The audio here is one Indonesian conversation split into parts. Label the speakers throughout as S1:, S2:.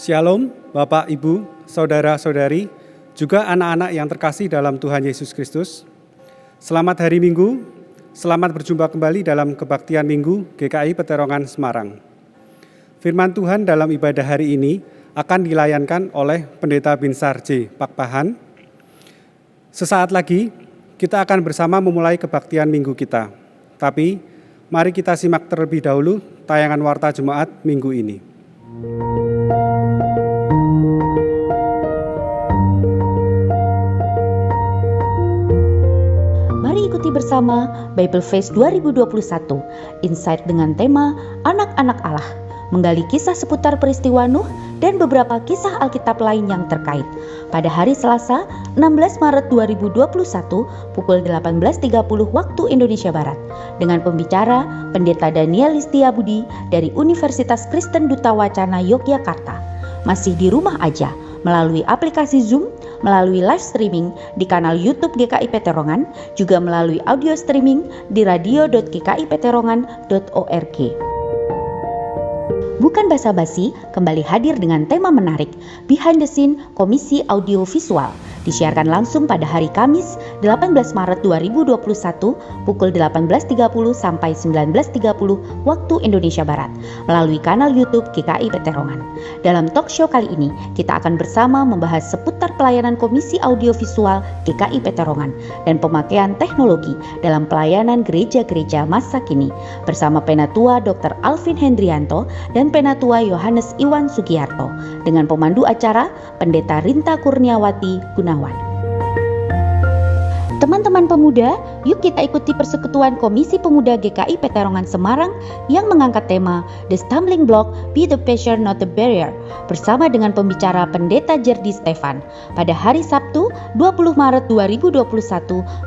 S1: Shalom, Bapak, Ibu, Saudara-saudari, juga anak-anak yang terkasih dalam Tuhan Yesus Kristus. Selamat hari Minggu, selamat berjumpa kembali dalam Kebaktian Minggu GKI Peterongan Semarang. Firman Tuhan dalam ibadah hari ini akan dilayankan oleh Pendeta Binsar J. Pakpahan. Sesaat lagi kita akan bersama memulai Kebaktian Minggu kita. Tapi mari kita simak terlebih dahulu tayangan Warta Jemaat minggu ini.
S2: Ikuti bersama Bible Fest 2021 Insight dengan tema Anak-anak Allah, menggali kisah seputar peristiwa Nuh dan beberapa kisah Alkitab lain yang terkait. Pada hari Selasa, 16 Maret 2021 pukul 18.30 waktu Indonesia Barat dengan pembicara Pendeta Daniel Listiabudi dari Universitas Kristen Duta Wacana Yogyakarta. Masih di rumah aja, melalui aplikasi Zoom, melalui live streaming di kanal YouTube GKI Peterongan, juga melalui audio streaming di radio.gkipeterongan.org. Bukan basa-basi, kembali hadir dengan tema menarik, Behind the Scene Komisi Audio Visual, disiarkan langsung pada hari Kamis 18 Maret 2021 pukul 18.30 sampai 19.30 waktu Indonesia Barat melalui kanal YouTube GKI Peterongan. Dalam talk show kali ini, kita akan bersama membahas seputar pelayanan Komisi Audio Visual GKI Peterongan dan pemakaian teknologi dalam pelayanan gereja-gereja masa kini bersama Penatua Dr. Alvin Hendrianto dan Penatua Yohanes Iwan Sugiarto dengan pemandu acara Pendeta Rinta Kurniawati Gunawan. Teman-teman pemuda, yuk kita ikuti persekutuan Komisi Pemuda GKI Peterongan Semarang yang mengangkat tema The Stumbling Block, Be the Passion Not the Barrier bersama dengan pembicara Pendeta Jerdi Stefan pada hari Sabtu 20 Maret 2021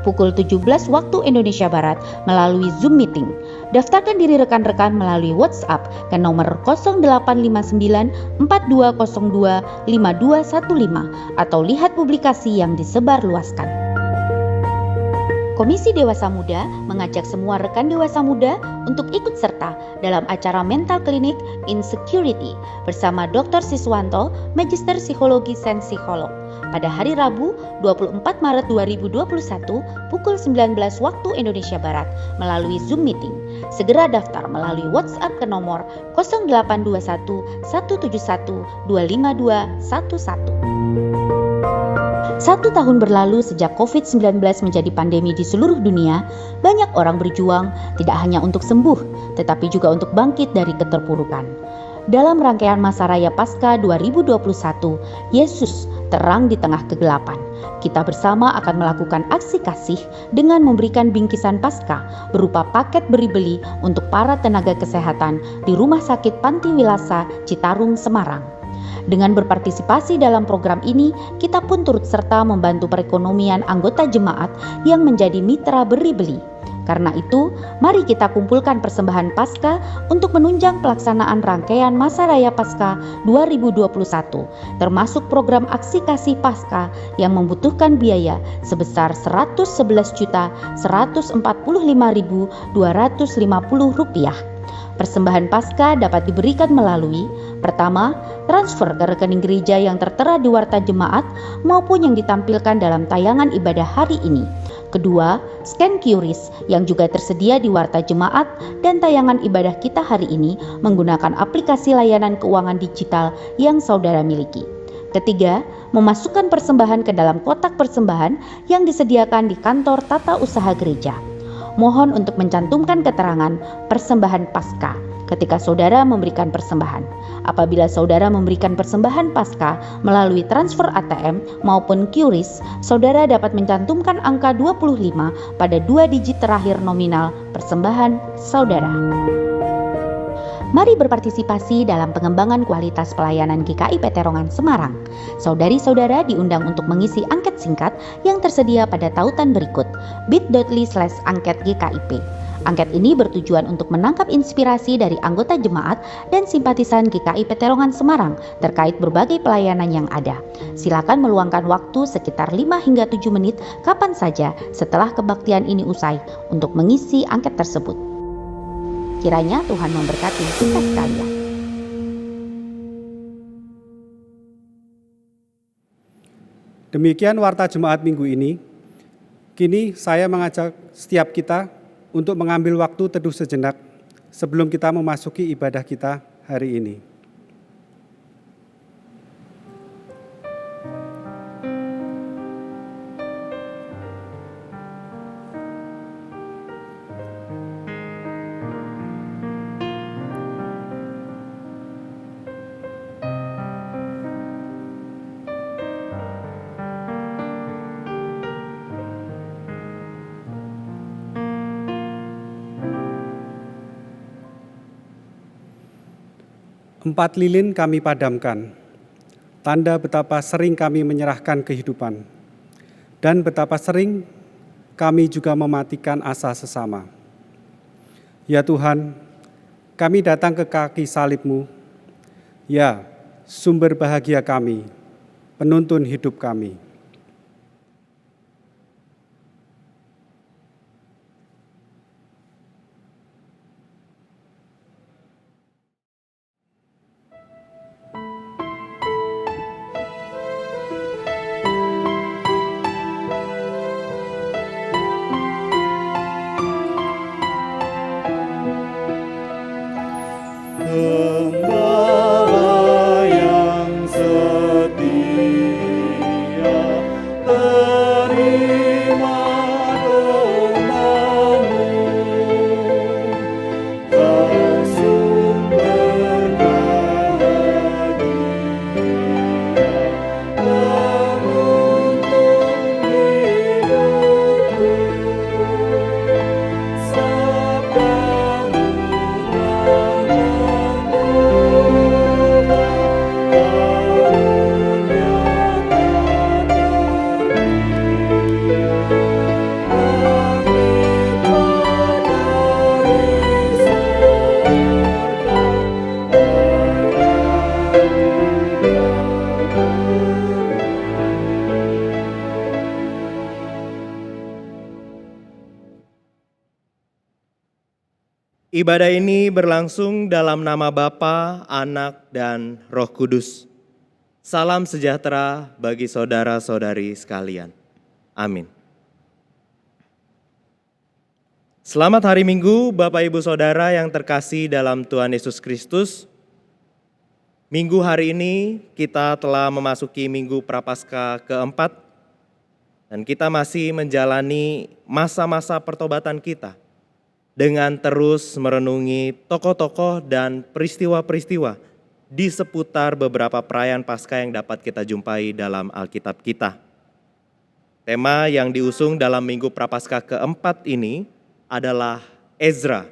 S2: pukul 17 waktu Indonesia Barat melalui Zoom Meeting. Daftarkan diri rekan-rekan melalui WhatsApp ke nomor 0859 4202 5215 atau lihat publikasi yang disebarluaskan. Komisi Dewasa Muda mengajak semua rekan dewasa muda untuk ikut serta dalam acara Mental Clinic in Security bersama Dr. Siswanto, Magister Psikologi dan Psikolog pada hari Rabu 24 Maret 2021 pukul 19 waktu Indonesia Barat melalui Zoom Meeting. Segera daftar melalui WhatsApp ke nomor 0821 171 25211. 1 tahun berlalu sejak COVID-19 menjadi pandemi di seluruh dunia, banyak orang berjuang tidak hanya untuk sembuh, tetapi juga untuk bangkit dari keterpurukan. Dalam rangkaian masa raya Paskah 2021, Yesus terang di tengah kegelapan. Kita bersama akan melakukan aksi kasih dengan memberikan bingkisan Paskah berupa paket beri-beli untuk para tenaga kesehatan di Rumah Sakit Panti Wilasa, Citarum, Semarang. Dengan berpartisipasi dalam program ini, kita pun turut serta membantu perekonomian anggota jemaat yang menjadi mitra beri-beli. Karena itu, mari kita kumpulkan persembahan Paskah untuk menunjang pelaksanaan rangkaian Masa Raya Paskah 2021, termasuk program Aksi Kasih Paskah yang membutuhkan biaya sebesar Rp111.145.250. Persembahan Paskah dapat diberikan melalui pertama, transfer ke rekening gereja yang tertera di Warta Jemaat maupun yang ditampilkan dalam tayangan ibadah hari ini. Kedua, scan QRIS yang juga tersedia di Warta Jemaat dan tayangan ibadah kita hari ini menggunakan aplikasi layanan keuangan digital yang saudara miliki. Ketiga, memasukkan persembahan ke dalam kotak persembahan yang disediakan di kantor tata usaha gereja. Mohon untuk mencantumkan keterangan persembahan Paskah ketika saudara memberikan persembahan. Apabila saudara memberikan persembahan Paskah melalui transfer ATM maupun QRIS, saudara dapat mencantumkan angka 25 pada 2 digit terakhir nominal persembahan saudara. Mari berpartisipasi dalam pengembangan kualitas pelayanan GKI Peterongan Semarang. Saudari-saudara diundang untuk mengisi angket singkat yang tersedia pada tautan berikut, bit.ly/angket-GKIP. Angket ini bertujuan untuk menangkap inspirasi dari anggota jemaat dan simpatisan GKI Peterongan Semarang terkait berbagai pelayanan yang ada. Silakan meluangkan waktu sekitar 5 hingga 7 menit kapan saja setelah kebaktian ini usai untuk mengisi angket tersebut. Kiranya Tuhan memberkati kita sekalian.
S1: Demikian warta Jemaat minggu ini. Kini saya mengajak setiap kita untuk mengambil waktu teduh sejenak sebelum kita memasuki ibadah kita hari ini. Empat lilin kami padamkan, tanda betapa sering kami menyerahkan kehidupan, dan betapa sering kami juga mematikan asa sesama. Ya Tuhan, kami datang ke kaki salib-Mu, ya sumber bahagia kami, penuntun hidup kami.
S3: Gembala yang setia, terima doa-Mu. Kau sumber bahagia, penuntun hidupku. Sabda-Mu Ibadah ini berlangsung dalam nama Bapa, Anak, dan Roh Kudus. Salam sejahtera bagi saudara-saudari sekalian. Amin. Selamat hari Minggu, Bapak Ibu Saudara yang terkasih dalam Tuhan Yesus Kristus. Minggu hari ini kita telah memasuki Minggu Prapaskah keempat, dan kita masih menjalani masa-masa pertobatan kita dengan terus merenungi tokoh-tokoh dan peristiwa-peristiwa di seputar beberapa perayaan Paskah yang dapat kita jumpai dalam Alkitab kita. Tema yang diusung dalam Minggu Prapaskah keempat ini adalah Ezra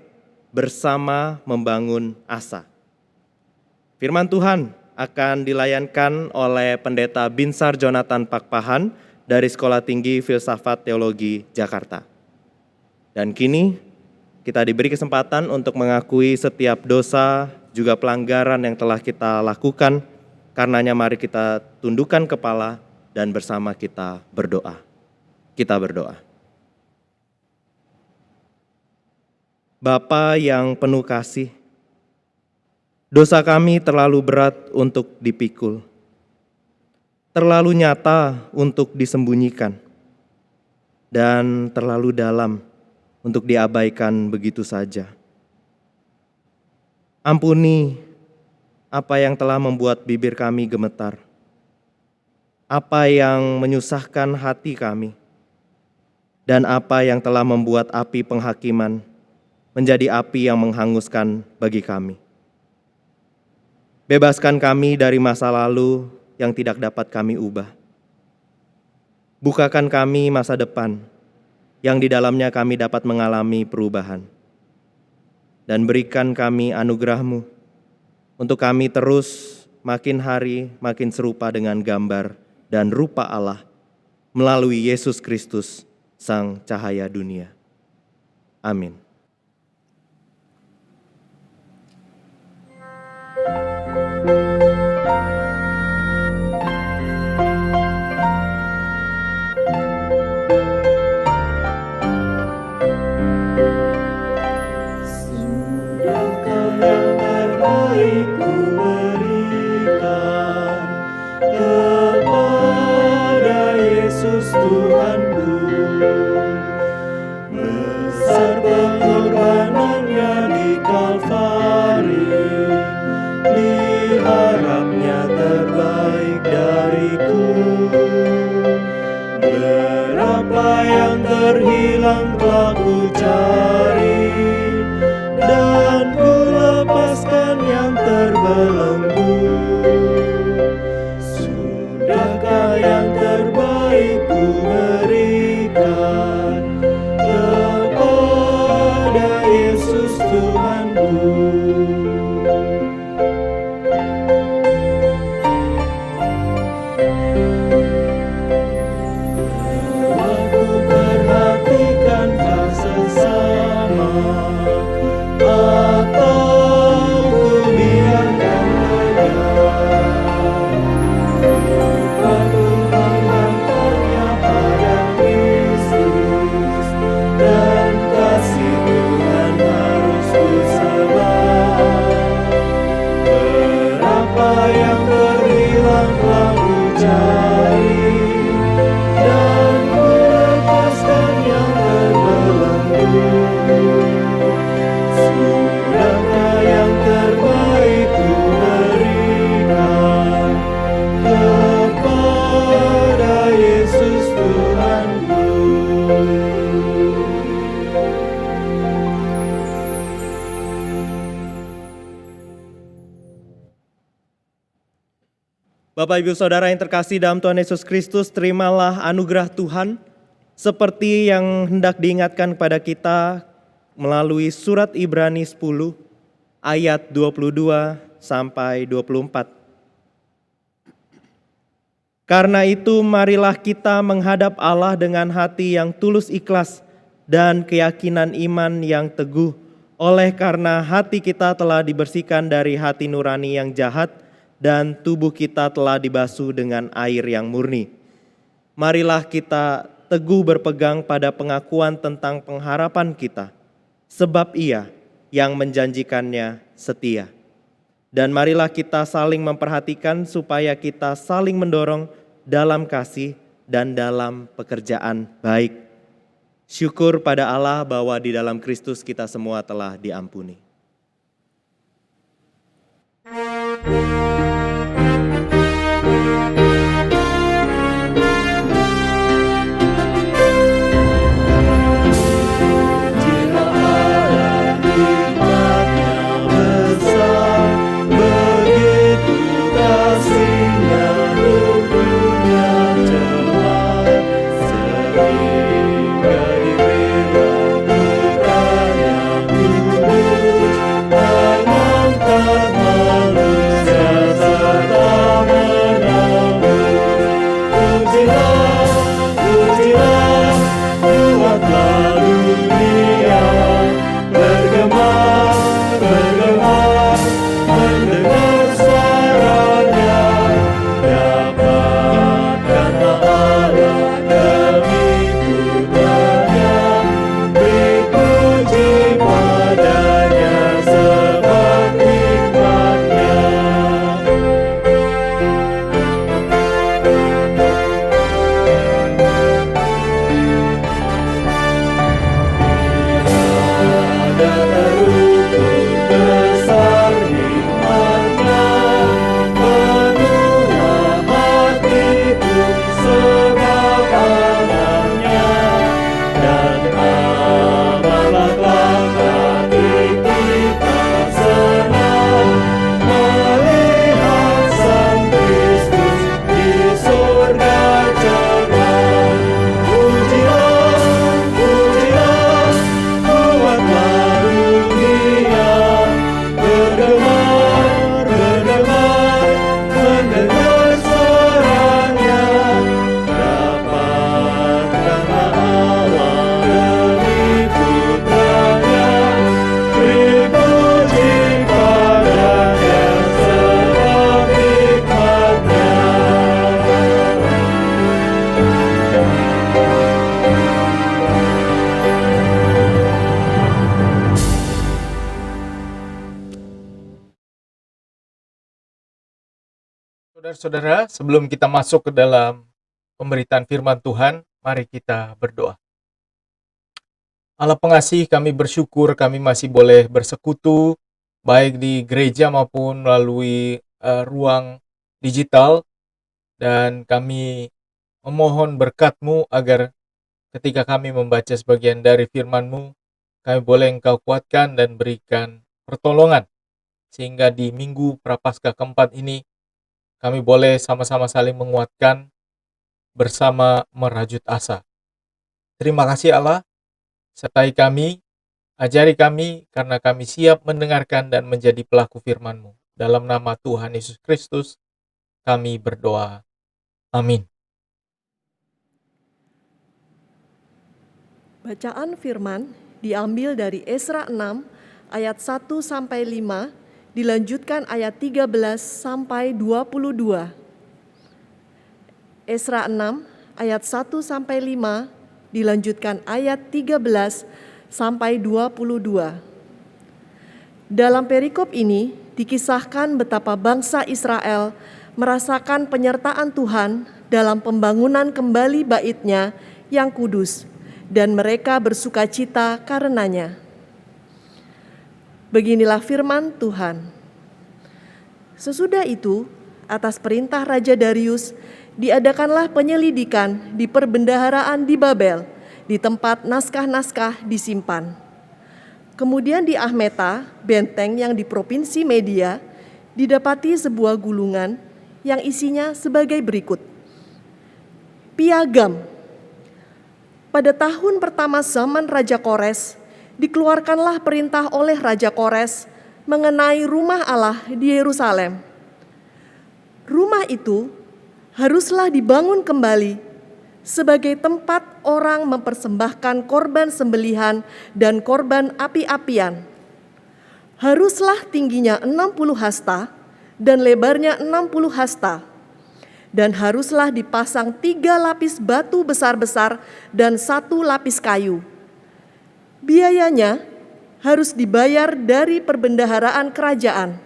S3: bersama membangun asa. Firman Tuhan akan dilayankan oleh Pendeta Binsar Jonathan Pakpahan dari Sekolah Tinggi Filsafat Teologi Jakarta. Dan kini kita diberi kesempatan untuk mengakui setiap dosa, juga pelanggaran yang telah kita lakukan. Karenanya mari kita tundukkan kepala dan bersama kita berdoa. Kita berdoa. Bapa yang penuh kasih, dosa kami terlalu berat untuk dipikul, terlalu nyata untuk disembunyikan, dan terlalu dalam untuk diabaikan begitu saja. Ampuni apa yang telah membuat bibir kami gemetar, apa yang menyusahkan hati kami, dan apa yang telah membuat api penghakiman menjadi api yang menghanguskan bagi kami. Bebaskan kami dari masa lalu yang tidak dapat kami ubah. Bukakan kami masa depan yang di dalamnya kami dapat mengalami perubahan. Dan berikan kami anugerah-Mu untuk kami terus makin hari makin serupa dengan gambar dan rupa Allah melalui Yesus Kristus, Sang Cahaya Dunia. Amin. Kepada Bapak Ibu Saudara yang terkasih dalam Tuhan Yesus Kristus, terimalah anugerah Tuhan seperti yang hendak diingatkan kepada kita melalui surat Ibrani 10 ayat 22 sampai 24. Karena itu marilah kita menghadap Allah dengan hati yang tulus ikhlas dan keyakinan iman yang teguh, oleh karena hati kita telah dibersihkan dari hati nurani yang jahat dan tubuh kita telah dibasuh dengan air yang murni. Marilah kita teguh berpegang pada pengakuan tentang pengharapan kita, sebab Ia yang menjanjikannya setia. Dan marilah kita saling memperhatikan supaya kita saling mendorong dalam kasih dan dalam pekerjaan baik. Syukur pada Allah bahwa di dalam Kristus kita semua telah diampuni.
S4: Saudara-saudara, sebelum kita masuk ke dalam pemberitaan firman Tuhan, mari kita berdoa. Allah pengasih, kami bersyukur kami masih boleh bersekutu, baik di gereja maupun melalui ruang digital, dan kami memohon berkat-Mu agar ketika kami membaca sebagian dari firman-Mu, kami boleh Engkau kuatkan dan berikan pertolongan, sehingga di minggu Prapaskah keempat ini, kami boleh sama-sama saling menguatkan bersama merajut asa. Terima kasih Allah, sertai kami, ajari kami karena kami siap mendengarkan dan menjadi pelaku firman-Mu. Dalam nama Tuhan Yesus Kristus, kami berdoa. Amin.
S5: Bacaan firman diambil dari Esra 6 ayat 1 sampai 5, dilanjutkan ayat 13 sampai 22. Esra 6 ayat 1 sampai 5 dilanjutkan ayat 13 sampai 22. Dalam perikop ini dikisahkan betapa bangsa Israel merasakan penyertaan Tuhan dalam pembangunan kembali bait-Nya yang kudus, dan mereka bersukacita karenanya. Beginilah firman Tuhan. Sesudah itu, atas perintah Raja Darius, diadakanlah penyelidikan di perbendaharaan di Babel, di tempat naskah-naskah disimpan. Kemudian di Ahmeta, benteng yang di provinsi Media, didapati sebuah gulungan yang isinya sebagai berikut. Piagam. Pada tahun pertama zaman Raja Kores, dikeluarkanlah perintah oleh Raja Kores mengenai rumah Allah di Yerusalem. Rumah itu haruslah dibangun kembali sebagai tempat orang mempersembahkan korban sembelihan dan korban api-apian. Haruslah tingginya 60 hasta dan lebarnya 60 hasta. Dan haruslah dipasang 3 lapis batu besar-besar dan 1 lapis kayu. Biayanya harus dibayar dari perbendaharaan kerajaan.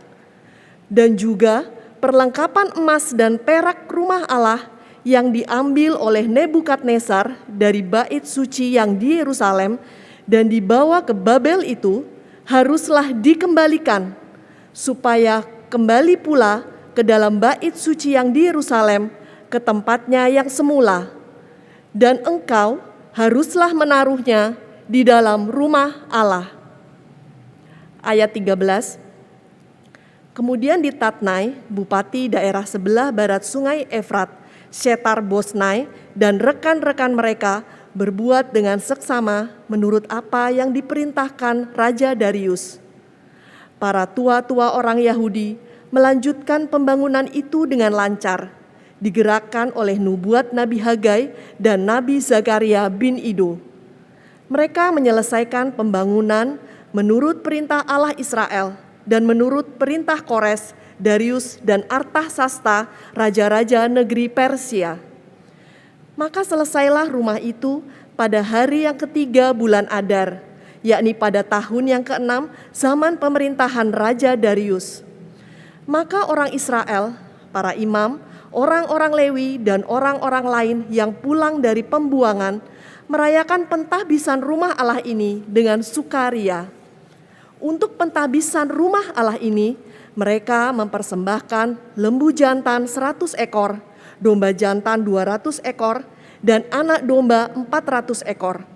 S5: Dan juga perlengkapan emas dan perak rumah Allah yang diambil oleh Nebukadnezar dari bait suci yang di Yerusalem dan dibawa ke Babel itu haruslah dikembalikan, supaya kembali pula ke dalam bait suci yang di Yerusalem, ke tempatnya yang semula. Dan engkau haruslah menaruhnya di dalam rumah Allah. Ayat 13. Kemudian di Tatnai, bupati daerah sebelah barat sungai Efrat, Setar-Bosnai dan rekan-rekan mereka berbuat dengan seksama menurut apa yang diperintahkan Raja Darius. Para tua-tua orang Yahudi melanjutkan pembangunan itu dengan lancar, digerakkan oleh nubuat Nabi Hagai dan Nabi Zakaria bin Ido. Mereka menyelesaikan pembangunan menurut perintah Allah Israel dan menurut perintah Kores, Darius, dan Artasasta, raja-raja negeri Persia. Maka selesailah rumah itu pada hari yang ketiga bulan Adar, yakni pada tahun yang ke-6 zaman pemerintahan Raja Darius. Maka orang Israel, para imam, orang-orang Lewi, dan orang-orang lain yang pulang dari pembuangan merayakan pentahbisan rumah Allah ini dengan sukaria. Untuk pentahbisan rumah Allah ini, mereka mempersembahkan lembu jantan 100 ekor, domba jantan 200 ekor, dan anak domba 400 ekor.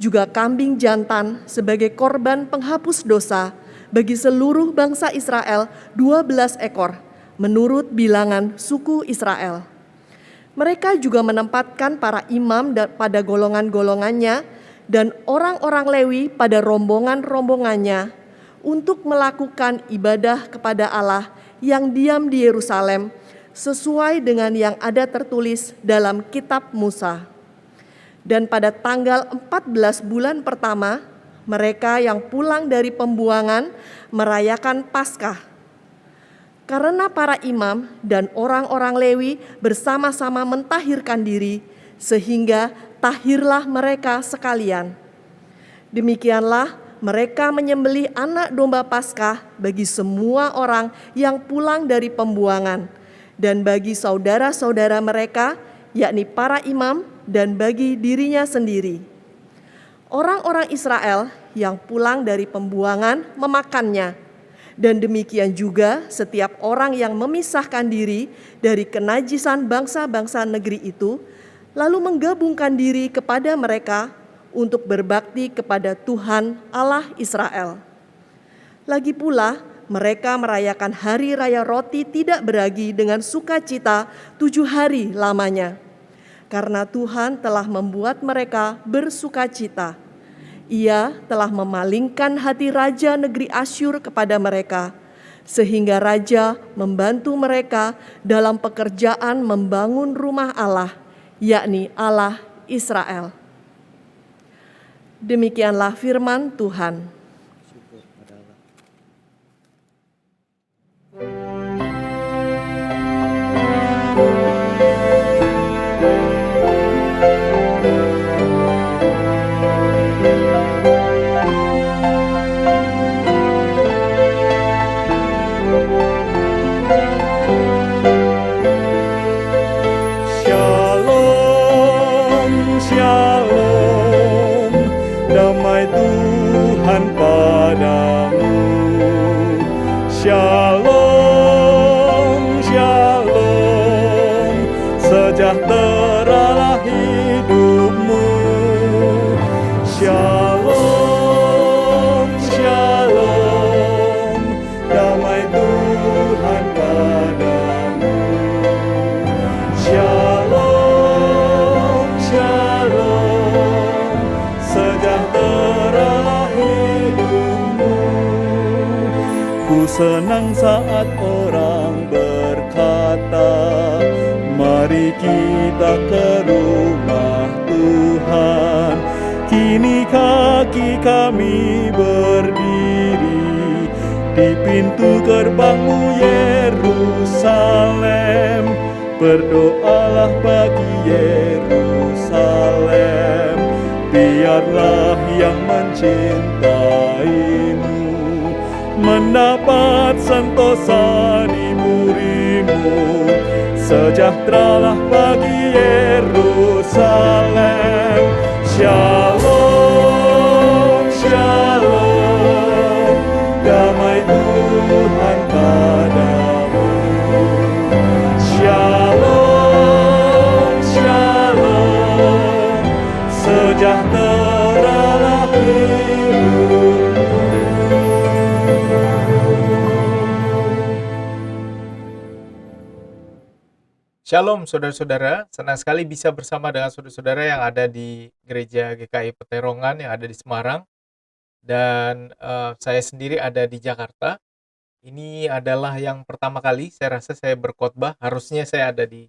S5: Juga kambing jantan sebagai korban penghapus dosa bagi seluruh bangsa Israel 12 ekor, menurut bilangan suku Israel. Mereka juga menempatkan para imam pada golongan-golongannya dan orang-orang Lewi pada rombongan-rombongannya untuk melakukan ibadah kepada Allah yang diam di Yerusalem sesuai dengan yang ada tertulis dalam kitab Musa. Dan pada tanggal 14 bulan pertama, mereka yang pulang dari pembuangan merayakan Paskah. Karena para imam dan orang-orang Lewi bersama-sama mentahirkan diri, sehingga tahirlah mereka sekalian. Demikianlah mereka menyembelih anak domba Paskah bagi semua orang yang pulang dari pembuangan, dan bagi saudara-saudara mereka, yakni para imam, dan bagi dirinya sendiri. Orang-orang Israel yang pulang dari pembuangan memakannya, dan demikian juga setiap orang yang memisahkan diri dari kenajisan bangsa-bangsa negeri itu, lalu menggabungkan diri kepada mereka untuk berbakti kepada Tuhan Allah Israel. Lagi pula, mereka merayakan hari raya roti tidak beragi dengan sukacita 7 hari lamanya, karena Tuhan telah membuat mereka bersukacita. Ia telah memalingkan hati raja negeri Asyur kepada mereka, sehingga raja membantu mereka dalam pekerjaan membangun rumah Allah, yakni Allah Israel. Demikianlah firman Tuhan.
S6: Shalom, shalom, sejahteralah hidupmu. Shalom, shalom, damai Tuhan padamu. Ku senang saat orang berkata, mari kita ke rumah Tuhan. Kini kaki kami berdiri di pintu gerbangmu Yerusalem. Berdoalah bagi Yerusalem, biarlah yang mencintaimu mendapat sentosa di burimu. Sejahteralah bagi Yerusalem. Shalom, shalom, damai Tuhan padamu. Shalom, shalom, sejahteralah hidupmu.
S4: Shalom saudara-saudara, senang sekali bisa bersama dengan saudara-saudara yang ada di Gereja GKI Peterongan yang ada di Semarang. Dan saya sendiri ada di Jakarta. Ini adalah yang pertama kali saya rasa saya berkhotbah. Harusnya saya ada di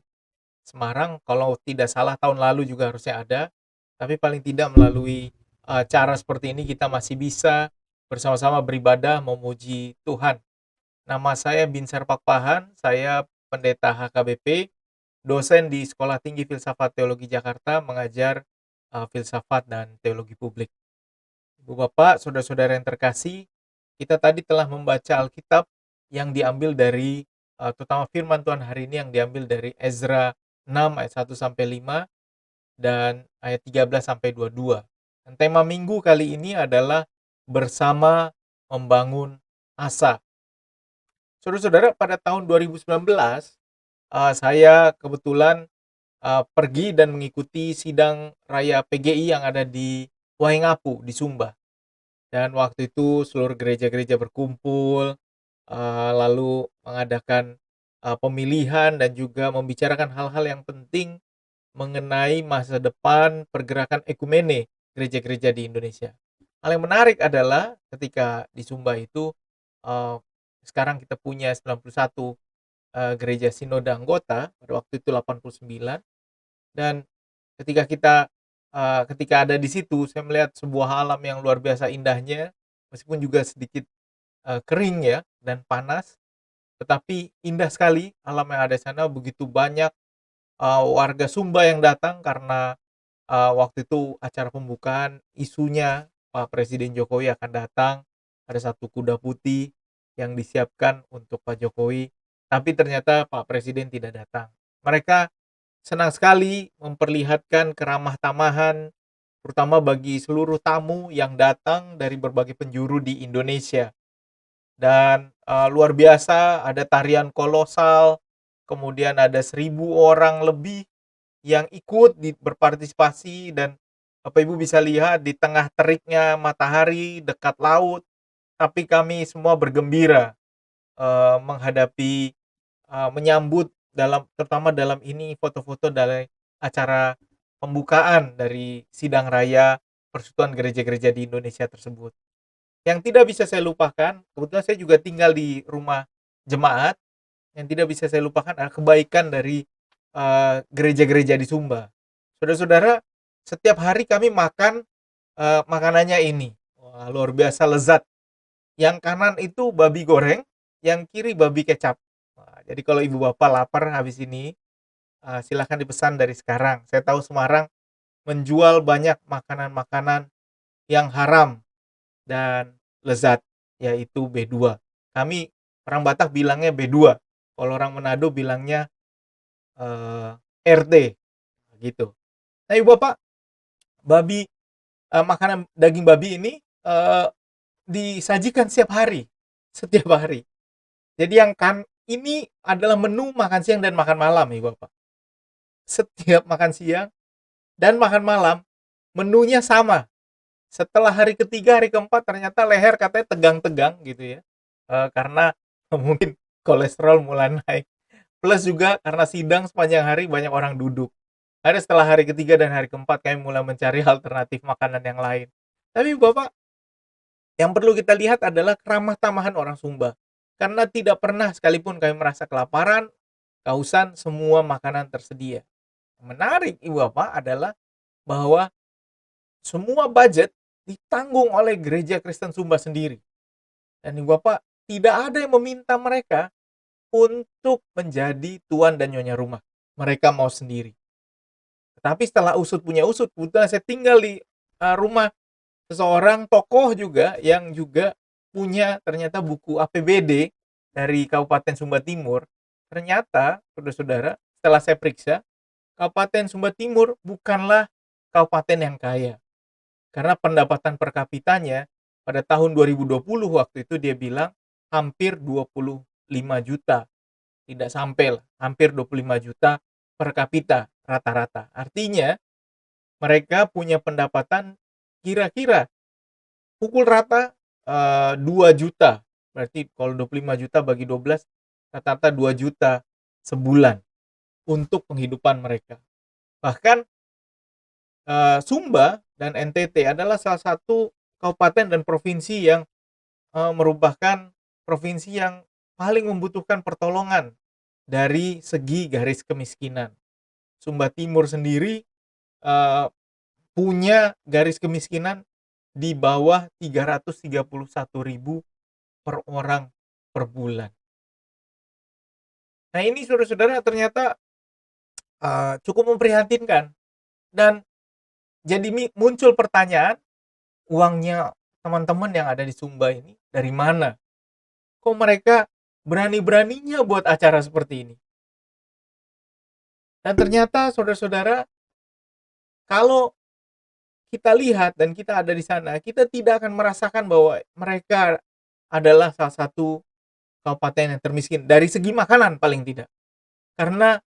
S4: Semarang, kalau tidak salah tahun lalu juga harusnya ada. Tapi paling tidak melalui cara seperti ini kita masih bisa bersama-sama beribadah memuji Tuhan. Nama saya Binsar Pakpahan, saya pendeta HKBP, dosen di Sekolah Tinggi Filsafat Teologi Jakarta, mengajar filsafat dan teologi publik. Ibu Bapak, saudara-saudara yang terkasih, kita tadi telah membaca Alkitab yang diambil dari, terutama firman Tuhan hari ini yang diambil dari Ezra 6 ayat 1 sampai 5 dan ayat 13 sampai 22. Dan tema minggu kali ini adalah bersama membangun asa. Saudara-saudara, pada tahun 2019 saya kebetulan pergi dan mengikuti sidang raya PGI yang ada di Waingapu di Sumba. Dan waktu itu seluruh gereja-gereja berkumpul, lalu mengadakan pemilihan dan juga membicarakan hal-hal yang penting mengenai masa depan pergerakan ekumene gereja-gereja di Indonesia. Hal yang menarik adalah ketika di Sumba itu sekarang kita punya 91 gereja sinode anggota, pada waktu itu 89, dan ketika ada di situ saya melihat sebuah alam yang luar biasa indahnya, meskipun juga sedikit kering ya dan panas, tetapi indah sekali alam yang ada di sana. Begitu banyak warga Sumba yang datang karena waktu itu acara pembukaan, isunya Pak Presiden Jokowi akan datang, ada satu kuda putih yang disiapkan untuk Pak Jokowi. Tapi ternyata Pak Presiden tidak datang. Mereka senang sekali memperlihatkan keramah tamahan, terutama bagi seluruh tamu yang datang dari berbagai penjuru di Indonesia. Dan luar biasa, ada tarian kolosal, kemudian ada 1.000 orang lebih yang ikut berpartisipasi, dan Bapak Ibu bisa lihat di tengah teriknya matahari dekat laut, tapi kami semua bergembira menghadapi menyambut terutama dalam ini foto-foto dari acara pembukaan dari sidang raya Persekutuan Gereja-Gereja di Indonesia tersebut. Yang tidak bisa saya lupakan, kebetulan saya juga tinggal di rumah jemaat, yang tidak bisa saya lupakan adalah kebaikan dari gereja-gereja di Sumba. Saudara-saudara, setiap hari kami makan makanannya ini. Wah, luar biasa lezat. Yang kanan itu babi goreng, yang kiri babi kecap. Jadi kalau ibu bapak lapar habis ini, silakan dipesan dari sekarang. Saya tahu Semarang menjual banyak makanan-makanan yang haram dan lezat, yaitu B2. Kami orang Batak bilangnya B2. Kalau orang Manado bilangnya RT, gitu. Nah ibu bapak, makanan daging babi ini disajikan setiap hari. Jadi ini adalah menu makan siang dan makan malam, Ibu Bapak. Setiap makan siang dan makan malam, menunya sama. Setelah hari ketiga, hari keempat, ternyata leher katanya tegang-tegang gitu ya. Karena mungkin kolesterol mulai naik. Plus juga karena sidang sepanjang hari banyak orang duduk. Ada setelah hari ketiga dan hari keempat kami mulai mencari alternatif makanan yang lain. Tapi Ibu Bapak, yang perlu kita lihat adalah keramah tamahan orang Sumba. Karena tidak pernah sekalipun kami merasa kelaparan, kehausan, semua makanan tersedia. Menarik Ibu Bapak adalah bahwa semua budget ditanggung oleh Gereja Kristen Sumba sendiri. Dan Ibu Bapak, tidak ada yang meminta mereka untuk menjadi tuan dan nyonya rumah. Mereka mau sendiri. Tetapi setelah usut punya usut, kebetulan saya tinggal di rumah seseorang tokoh juga yang juga punya ternyata buku APBD dari Kabupaten Sumba Timur. Ternyata, saudara-saudara, setelah saya periksa, Kabupaten Sumba Timur bukanlah kabupaten yang kaya. Karena pendapatan per kapitanya pada tahun 2020 waktu itu dia bilang hampir 25 juta. Tidak sampai lah, hampir 25 juta per kapita rata-rata. Artinya mereka punya pendapatan kira-kira pukul rata 2 juta. Berarti kalau 25 juta bagi 12 rata-rata 2 juta sebulan untuk penghidupan mereka. Bahkan Sumba dan NTT adalah salah satu kabupaten dan provinsi yang merupakan provinsi yang paling membutuhkan pertolongan dari segi garis kemiskinan. Sumba Timur sendiri punya garis kemiskinan di bawah 331.000 per orang per bulan. Nah ini saudara-saudara ternyata cukup memprihatinkan. Dan jadi muncul pertanyaan, uangnya teman-teman yang ada di Sumba ini dari mana? Kok mereka berani-beraninya buat acara seperti ini? Dan ternyata saudara-saudara, kalau kita lihat dan kita ada di sana, kita tidak akan merasakan bahwa mereka adalah salah satu kabupaten yang termiskin dari segi makanan paling tidak. Karena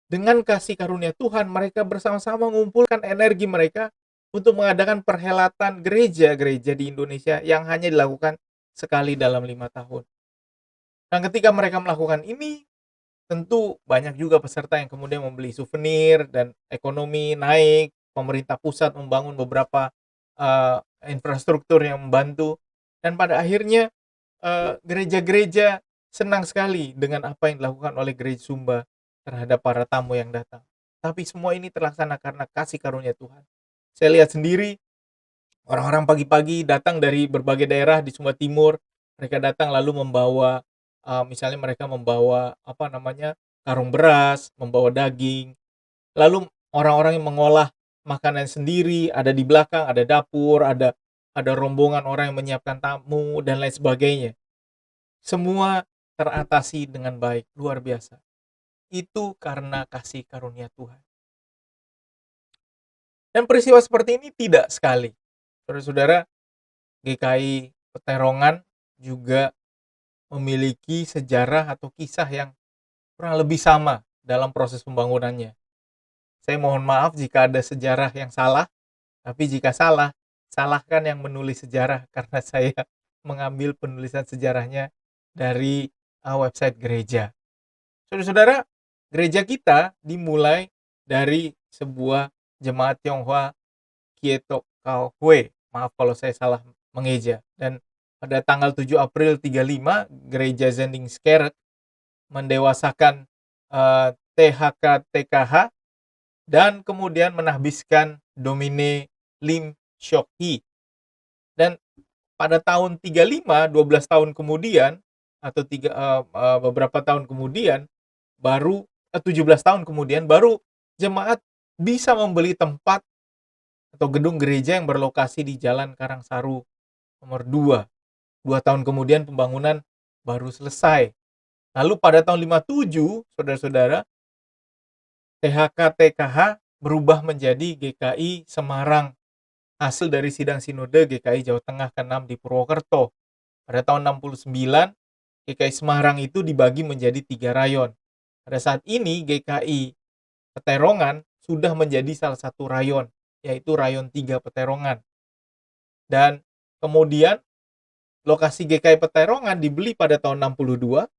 S4: dengan kasih karunia Tuhan, mereka bersama-sama mengumpulkan energi mereka untuk mengadakan perhelatan gereja-gereja di Indonesia yang hanya dilakukan sekali dalam 5 tahun. Dan ketika mereka melakukan ini, tentu banyak juga peserta yang kemudian membeli souvenir dan ekonomi naik. Pemerintah pusat membangun beberapa infrastruktur yang membantu. Dan pada akhirnya gereja-gereja senang sekali dengan apa yang dilakukan oleh Gereja Sumba terhadap para tamu yang datang. Tapi semua ini terlaksana karena kasih karunia Tuhan. Saya lihat sendiri orang-orang pagi-pagi datang dari berbagai daerah di Sumba Timur. Mereka datang lalu membawa misalnya mereka membawa karung beras, membawa daging. Lalu orang-orang yang mengolah makanan sendiri, ada di belakang, ada dapur, ada rombongan orang yang menyiapkan tamu dan lain sebagainya. Semua teratasi dengan baik, luar biasa. Itu karena kasih karunia Tuhan. Dan peristiwa seperti ini tidak sekali. Saudara-saudara, GKI Peterongan juga memiliki sejarah atau kisah yang kurang lebih sama dalam proses pembangunannya. Saya mohon maaf jika ada sejarah yang salah, tapi jika salah, salahkan yang menulis sejarah karena saya mengambil penulisan sejarahnya dari website gereja. Saudara-saudara, gereja kita dimulai dari sebuah jemaat Tionghoa Kieto Kao Hue. Maaf kalau saya salah mengeja. Dan pada tanggal 7 April 35, gereja Zending Skerek mendewasakan THK TKH dan kemudian menahbiskan Domine Lim Shok Hee. Dan pada tahun 35, 12 tahun kemudian atau beberapa tahun kemudian, baru 17 tahun kemudian baru jemaat bisa membeli tempat atau gedung gereja yang berlokasi di Jalan Karangsaru nomor 2. 2 tahun kemudian pembangunan baru selesai. Lalu pada tahun 57, saudara-saudara, THK TKH berubah menjadi GKI Semarang, hasil dari sidang sinode GKI Jawa Tengah ke-6 di Purwokerto. Pada tahun 69, GKI Semarang itu dibagi menjadi 3 rayon. Pada saat ini GKI Peterongan sudah menjadi salah satu rayon, yaitu rayon 3 Peterongan. Dan kemudian lokasi GKI Peterongan dibeli pada tahun 62,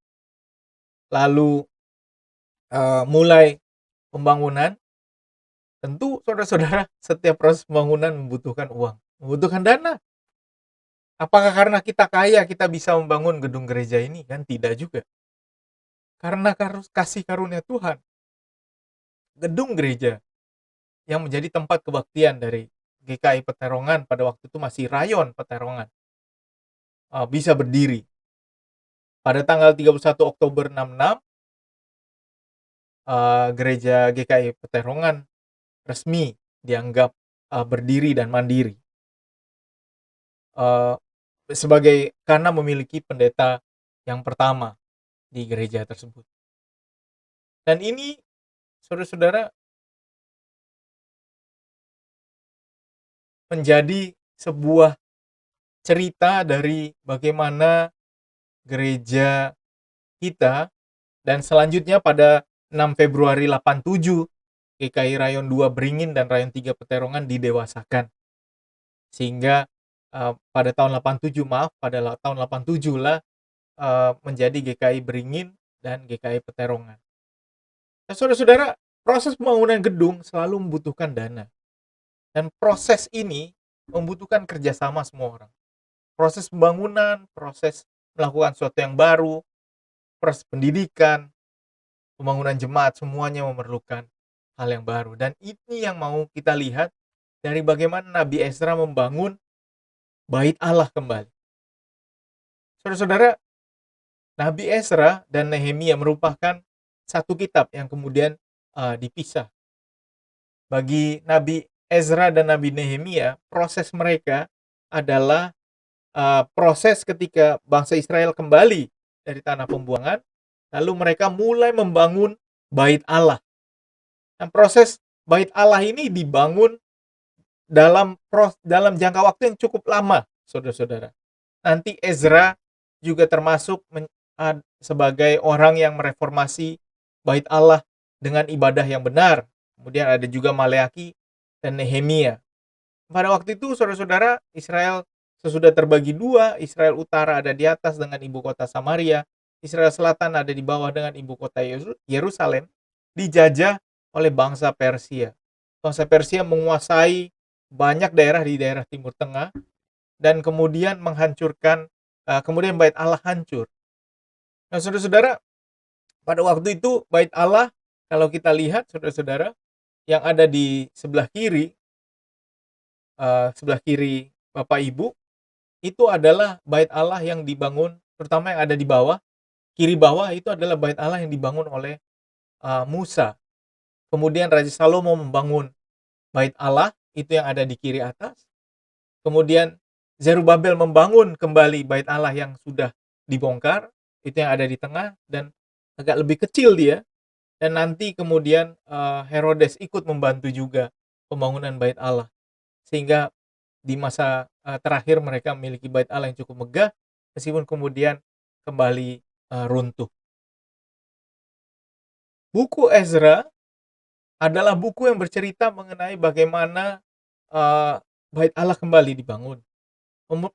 S4: lalu mulai pembangunan. Tentu saudara-saudara, setiap proses pembangunan membutuhkan uang, membutuhkan dana. Apakah karena kita kaya kita bisa membangun gedung gereja ini? Kan tidak juga. Karena kasih karunia Tuhan, gedung gereja yang menjadi tempat kebaktian dari GKI Peterongan pada waktu itu masih Rayon Peterongan, bisa berdiri. Pada tanggal 31 Oktober 66, gereja GKI Peterongan resmi dianggap berdiri dan mandiri. Karena memiliki pendeta yang pertama di gereja tersebut. Dan ini, saudara-saudara, menjadi sebuah cerita dari bagaimana gereja kita, dan selanjutnya pada 6 Februari 87 GKI Rayon 2 Beringin dan Rayon 3 Peterongan didewasakan. Sehingga pada tahun 87 lah menjadi GKI Beringin dan GKI Peterongan. Nah, saudara-saudara, proses pembangunan gedung selalu membutuhkan dana. Dan proses ini membutuhkan kerjasama semua orang. Proses pembangunan, proses melakukan sesuatu yang baru, proses pendidikan, pembangunan jemaat, semuanya memerlukan hal yang baru. Dan ini yang mau kita lihat dari bagaimana Nabi Ezra membangun Bait Allah kembali. Saudara-saudara, Nabi Ezra dan Nehemia merupakan satu kitab yang kemudian dipisah. Bagi Nabi Ezra dan Nabi Nehemia, proses mereka adalah proses ketika bangsa Israel kembali dari tanah pembuangan, lalu mereka mulai membangun Bait Allah. Dan proses Bait Allah ini dibangun dalam jangka waktu yang cukup lama, saudara-saudara. Nanti Ezra juga termasuk sebagai orang yang mereformasi Bait Allah dengan ibadah yang benar. Kemudian ada juga Maleaki dan Nehemia. Pada waktu itu, saudara-saudara, Israel sesudah terbagi dua, Israel Utara ada di atas dengan ibu kota Samaria, Israel Selatan ada di bawah dengan ibu kota Yerusalem, dijajah oleh bangsa Persia. Bangsa Persia menguasai banyak daerah di daerah Timur Tengah, dan kemudian menghancurkan, kemudian Bait Allah hancur. Nah, saudara-saudara, pada waktu itu Bait Allah, kalau kita lihat, saudara-saudara, yang ada di sebelah kiri Bapak Ibu, itu adalah Bait Allah yang dibangun, terutama yang ada di bawah, kiri bawah itu adalah Bait Allah yang dibangun oleh Musa. Kemudian Raja Salomo membangun Bait Allah, itu yang ada di kiri atas. Kemudian Zerubabel membangun kembali Bait Allah yang sudah dibongkar, itu yang ada di tengah, dan agak lebih kecil dia. Dan nanti kemudian Herodes ikut membantu juga pembangunan Bait Allah. Sehingga di masa terakhir mereka memiliki Bait Allah yang cukup megah, meskipun kemudian kembali runtuh. Buku Ezra adalah buku yang bercerita mengenai bagaimana Bait Allah kembali dibangun.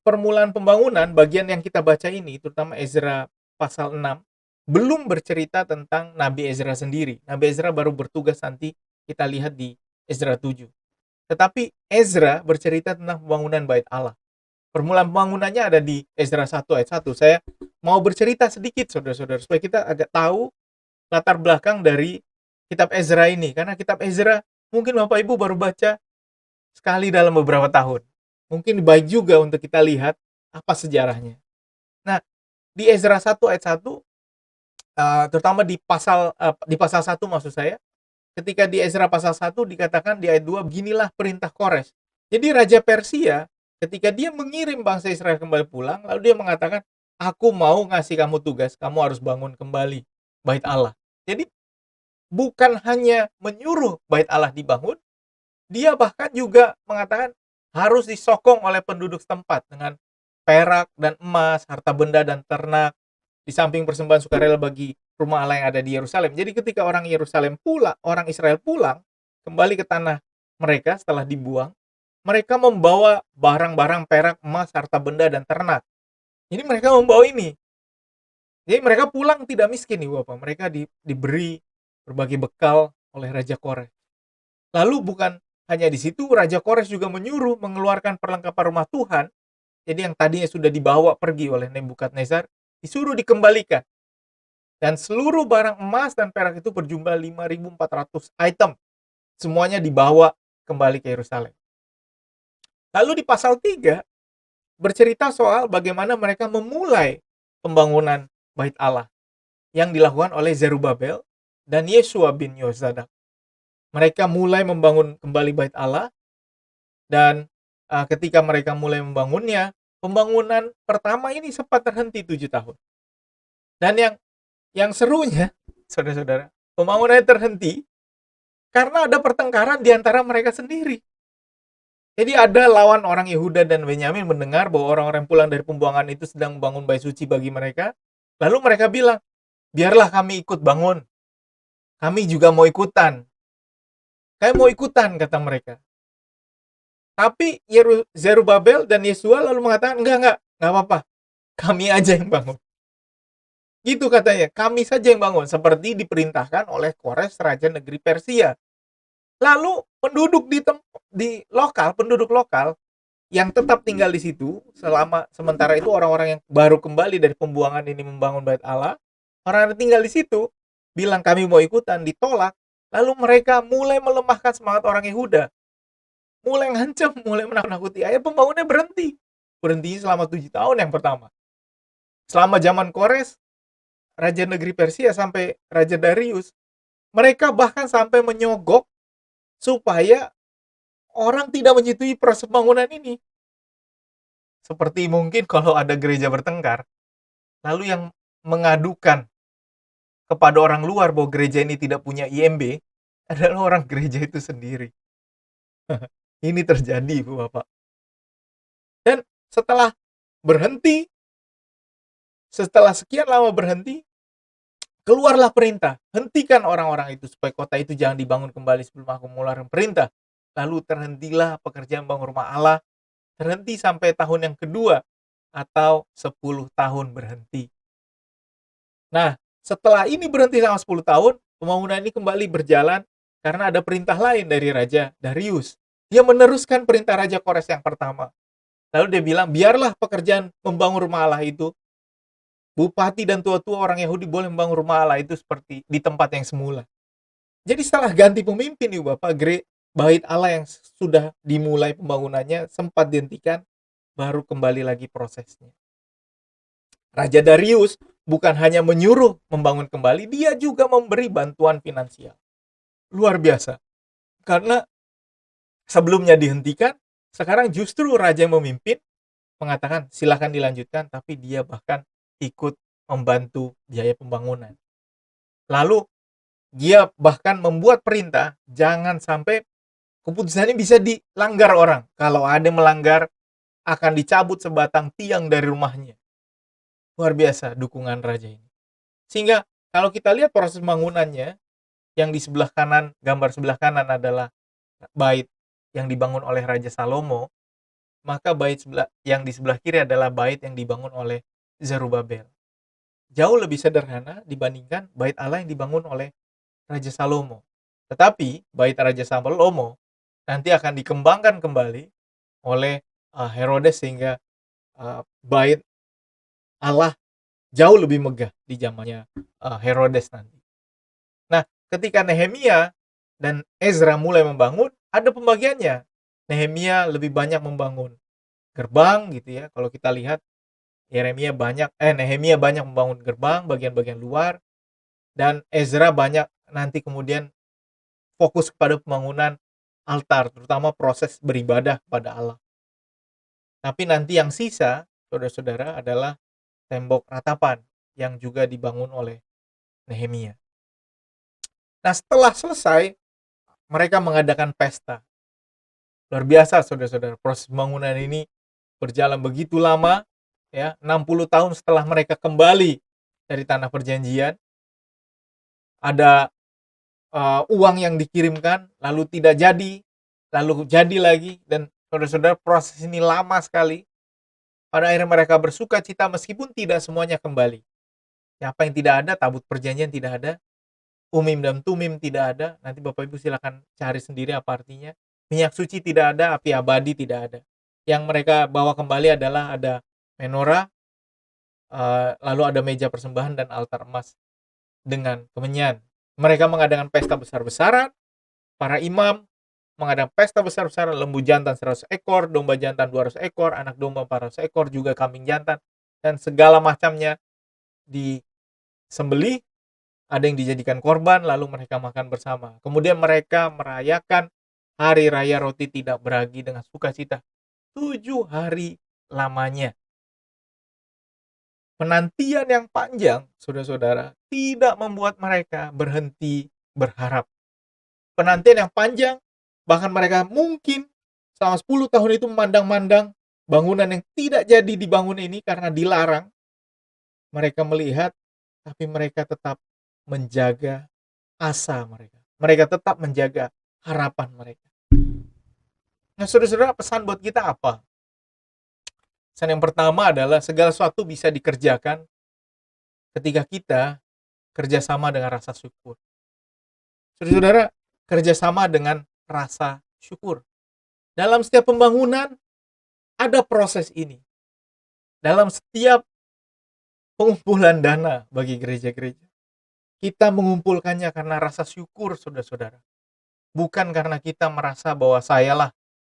S4: Permulaan pembangunan, bagian yang kita baca ini, terutama Ezra pasal 6, belum bercerita tentang Nabi Ezra sendiri. Nabi Ezra baru bertugas, nanti kita lihat di Ezra 7. Tetapi Ezra bercerita tentang pembangunan Bait Allah. Permulaan pembangunannya ada di Ezra 1 ayat 1. Saya mau bercerita sedikit, saudara-saudara, supaya kita agak tahu latar belakang dari kitab Ezra ini. Karena kitab Ezra mungkin Bapak Ibu baru baca sekali dalam beberapa tahun. Mungkin baik juga untuk kita lihat apa sejarahnya. Nah, di Ezra 1 ayat 1, terutama di pasal 1 maksud saya, ketika di Ezra pasal 1 dikatakan di ayat 2, beginilah perintah Kores. Jadi Raja Persia ketika dia mengirim bangsa Israel kembali pulang, lalu dia mengatakan, aku mau ngasih kamu tugas, kamu harus bangun kembali Bait Allah. Jadi bukan hanya menyuruh Bait Allah dibangun, dia bahkan juga mengatakan harus disokong oleh penduduk setempat dengan perak dan emas, harta benda dan ternak, di samping persembahan sukarela bagi rumah Allah yang ada di Yerusalem. Jadi ketika orang Israel pulang kembali ke tanah mereka setelah dibuang, mereka membawa barang-barang perak, emas, harta benda dan ternak. Jadi mereka membawa ini. Jadi mereka pulang tidak miskin nih Bapak. Mereka diberi berbagai bekal oleh Raja Kores. Lalu bukan hanya di situ, Raja Kores juga menyuruh mengeluarkan perlengkapan rumah Tuhan Jadi yang tadinya sudah dibawa pergi oleh Nebukadnezar disuruh dikembalikan. Dan seluruh barang emas dan perak itu berjumlah 5.400 item. Semuanya dibawa kembali ke Yerusalem. Lalu di pasal 3 bercerita soal bagaimana mereka memulai pembangunan Bait Allah yang dilakukan oleh Zerubabel dan Yesua bin Yozadak. Mereka mulai membangun kembali Bait Allah, dan ketika mereka mulai membangunnya, pembangunan pertama ini sempat terhenti 7 tahun. Dan yang serunya, saudara-saudara, pembangunannya terhenti karena ada pertengkaran di antara mereka sendiri. Jadi ada lawan orang Yehuda dan Benyamin mendengar bahwa orang-orang pulang dari pembuangan itu sedang membangun bait suci bagi mereka. Lalu mereka bilang, biarlah kami ikut bangun. Kami juga mau ikutan. Kami mau ikutan, kata mereka. Tapi Zerubabel dan Yesua lalu mengatakan, enggak apa-apa. Kami aja yang bangun. Gitu katanya, kami saja yang bangun. Seperti diperintahkan oleh Kores, Raja Negeri Persia. Lalu penduduk penduduk lokal yang tetap tinggal di situ sementara itu orang-orang yang baru kembali dari pembuangan ini membangun Bait Allah, orang yang tinggal di situ bilang kami mau ikutan, ditolak. Lalu mereka mulai melemahkan semangat orang Yehuda, mulai ngancam, mulai menakut-nakuti. Akhirnya pembangunannya berhentinya selama 7 tahun yang pertama. Selama zaman Kores, Raja Negeri Persia, sampai Raja Darius, mereka bahkan sampai menyogok supaya orang tidak menyetujui proses pembangunan ini. Seperti mungkin kalau ada gereja bertengkar, lalu yang mengadukan kepada orang luar bahwa gereja ini tidak punya IMB adalah orang gereja itu sendiri. Ini terjadi, Ibu Bapak. Dan setelah sekian lama berhenti, keluarlah perintah, hentikan orang-orang itu supaya kota itu jangan dibangun kembali sebelum aku mengeluarkan perintah. Lalu terhentilah pekerjaan bangun rumah Allah, terhenti sampai tahun yang kedua, atau 10 tahun berhenti. Nah, setelah ini berhenti selama 10 tahun, pembangunan ini kembali berjalan karena ada perintah lain dari Raja Darius. Dia meneruskan perintah Raja Kores yang pertama. Lalu dia bilang, biarlah pekerjaan membangun rumah Allah itu, bupati dan tua-tua orang Yahudi boleh membangun rumah Allah itu seperti di tempat yang semula. Jadi setelah ganti pemimpin, Ibu Bapak, Bait Allah yang sudah dimulai pembangunannya sempat dihentikan, baru kembali lagi prosesnya. Raja Darius bukan hanya menyuruh membangun kembali, dia juga memberi bantuan finansial. Luar biasa. Karena sebelumnya dihentikan, sekarang justru raja yang memimpin mengatakan silakan dilanjutkan, tapi dia bahkan ikut membantu biaya pembangunan. Lalu dia bahkan membuat perintah jangan sampai keputusan ini bisa dilanggar orang. Kalau ada yang melanggar, akan dicabut sebatang tiang dari rumahnya. Luar biasa dukungan raja ini. Sehingga kalau kita lihat proses pembangunannya, yang di sebelah kanan, gambar sebelah kanan adalah bait yang dibangun oleh Raja Salomo, maka bait yang di sebelah kiri adalah bait yang dibangun oleh Zerubabel. Jauh lebih sederhana dibandingkan bait Allah yang dibangun oleh Raja Salomo. Tetapi bait Raja Salomo nanti akan dikembangkan kembali oleh Herodes sehingga bait Allah jauh lebih megah di zamannya Herodes nanti. Nah, ketika Nehemia dan Ezra mulai membangun, ada pembagiannya. Nehemia lebih banyak membangun gerbang gitu ya. Kalau kita lihat Nehemia banyak membangun gerbang, bagian-bagian luar, dan Ezra banyak nanti kemudian fokus kepada pembangunan altar, terutama proses beribadah kepada Allah. Tapi nanti yang sisa, saudara-saudara, adalah tembok ratapan yang juga dibangun oleh Nehemia. Nah, setelah selesai, mereka mengadakan pesta. Luar biasa, saudara-saudara, proses pembangunan ini berjalan begitu lama, ya, 60 tahun setelah mereka kembali dari tanah perjanjian. Ada uang yang dikirimkan, lalu tidak jadi, lalu jadi lagi, dan saudara-saudara, proses ini lama sekali. Pada akhirnya mereka bersuka cita meskipun tidak semuanya kembali. Apa yang tidak ada, tabut perjanjian tidak ada, Umim dan Tumim tidak ada, nanti Bapak Ibu silakan cari sendiri apa artinya. Minyak suci tidak ada, api abadi tidak ada. yang mereka bawa kembali adalah ada menorah, lalu ada meja persembahan dan altar emas dengan kemenyan. Mereka mengadakan pesta besar-besaran, para imam mengadakan pesta besar-besaran, lembu jantan 100 ekor, domba jantan 200 ekor, anak domba 400 ekor, juga kambing jantan, dan segala macamnya disembelih, ada yang dijadikan korban, lalu mereka makan bersama. Kemudian mereka merayakan hari raya roti tidak beragi dengan sukacita 7 hari lamanya. Penantian yang panjang, saudara-saudara, tidak membuat mereka berhenti berharap. Penantian yang panjang, bahkan mereka mungkin selama 10 tahun itu memandang-mandang bangunan yang tidak jadi dibangun ini karena dilarang. Mereka melihat, tapi mereka tetap menjaga asa mereka. Mereka tetap menjaga harapan mereka. Nah, saudara-saudara, pesan buat kita apa? Pesan yang pertama adalah segala sesuatu bisa dikerjakan ketika kita kerjasama dengan rasa syukur. Saudara-saudara, kerjasama dengan rasa syukur. Dalam setiap pembangunan, ada proses ini. Dalam setiap pengumpulan dana bagi gereja-gereja, kita mengumpulkannya karena rasa syukur, saudara-saudara. Bukan karena kita merasa bahwa sayalah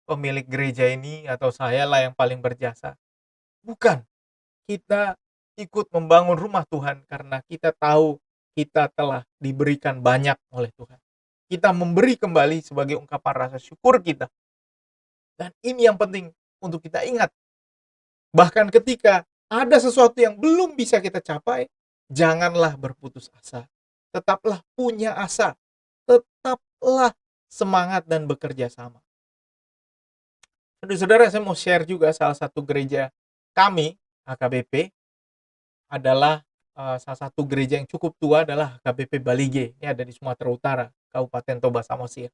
S4: pemilik gereja ini atau sayalah yang paling berjasa. Bukan. Kita ikut membangun rumah Tuhan karena kita tahu kita telah diberikan banyak oleh Tuhan. Kita memberi kembali sebagai ungkapan rasa syukur kita. Dan ini yang penting untuk kita ingat. Bahkan ketika ada sesuatu yang belum bisa kita capai, janganlah berputus asa. Tetaplah punya asa. Tetaplah semangat dan bekerja sama. Saudara-saudara, saya mau share juga salah satu gereja kami, HKBP, adalah salah satu gereja yang cukup tua adalah HKBP Balige. Ini ada di Sumatera Utara, Kabupaten Toba Samosir.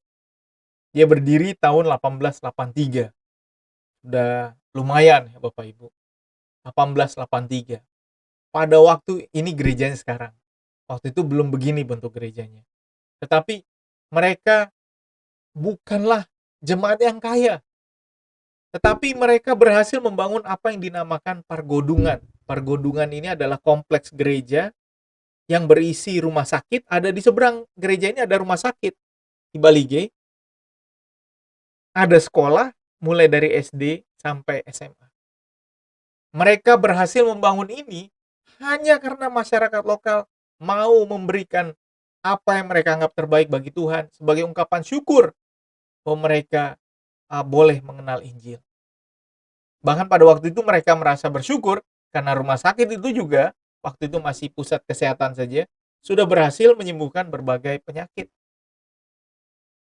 S4: Dia berdiri tahun 1883. Sudah lumayan ya Bapak Ibu. 1883. Pada waktu ini gerejanya sekarang. Waktu itu belum begini bentuk gerejanya. Tetapi mereka bukanlah jemaat yang kaya. Tetapi mereka berhasil membangun apa yang dinamakan Pargodungan. Pargodungan ini adalah kompleks gereja yang berisi rumah sakit. Ada di seberang gereja ini ada rumah sakit di Balige. Ada sekolah mulai dari SD sampai SMA. Mereka berhasil membangun ini hanya karena masyarakat lokal mau memberikan apa yang mereka anggap terbaik bagi Tuhan sebagai ungkapan syukur bahwa mereka boleh mengenal Injil. Bahkan pada waktu itu mereka merasa bersyukur karena rumah sakit itu juga waktu itu masih pusat kesehatan saja sudah berhasil menyembuhkan berbagai penyakit.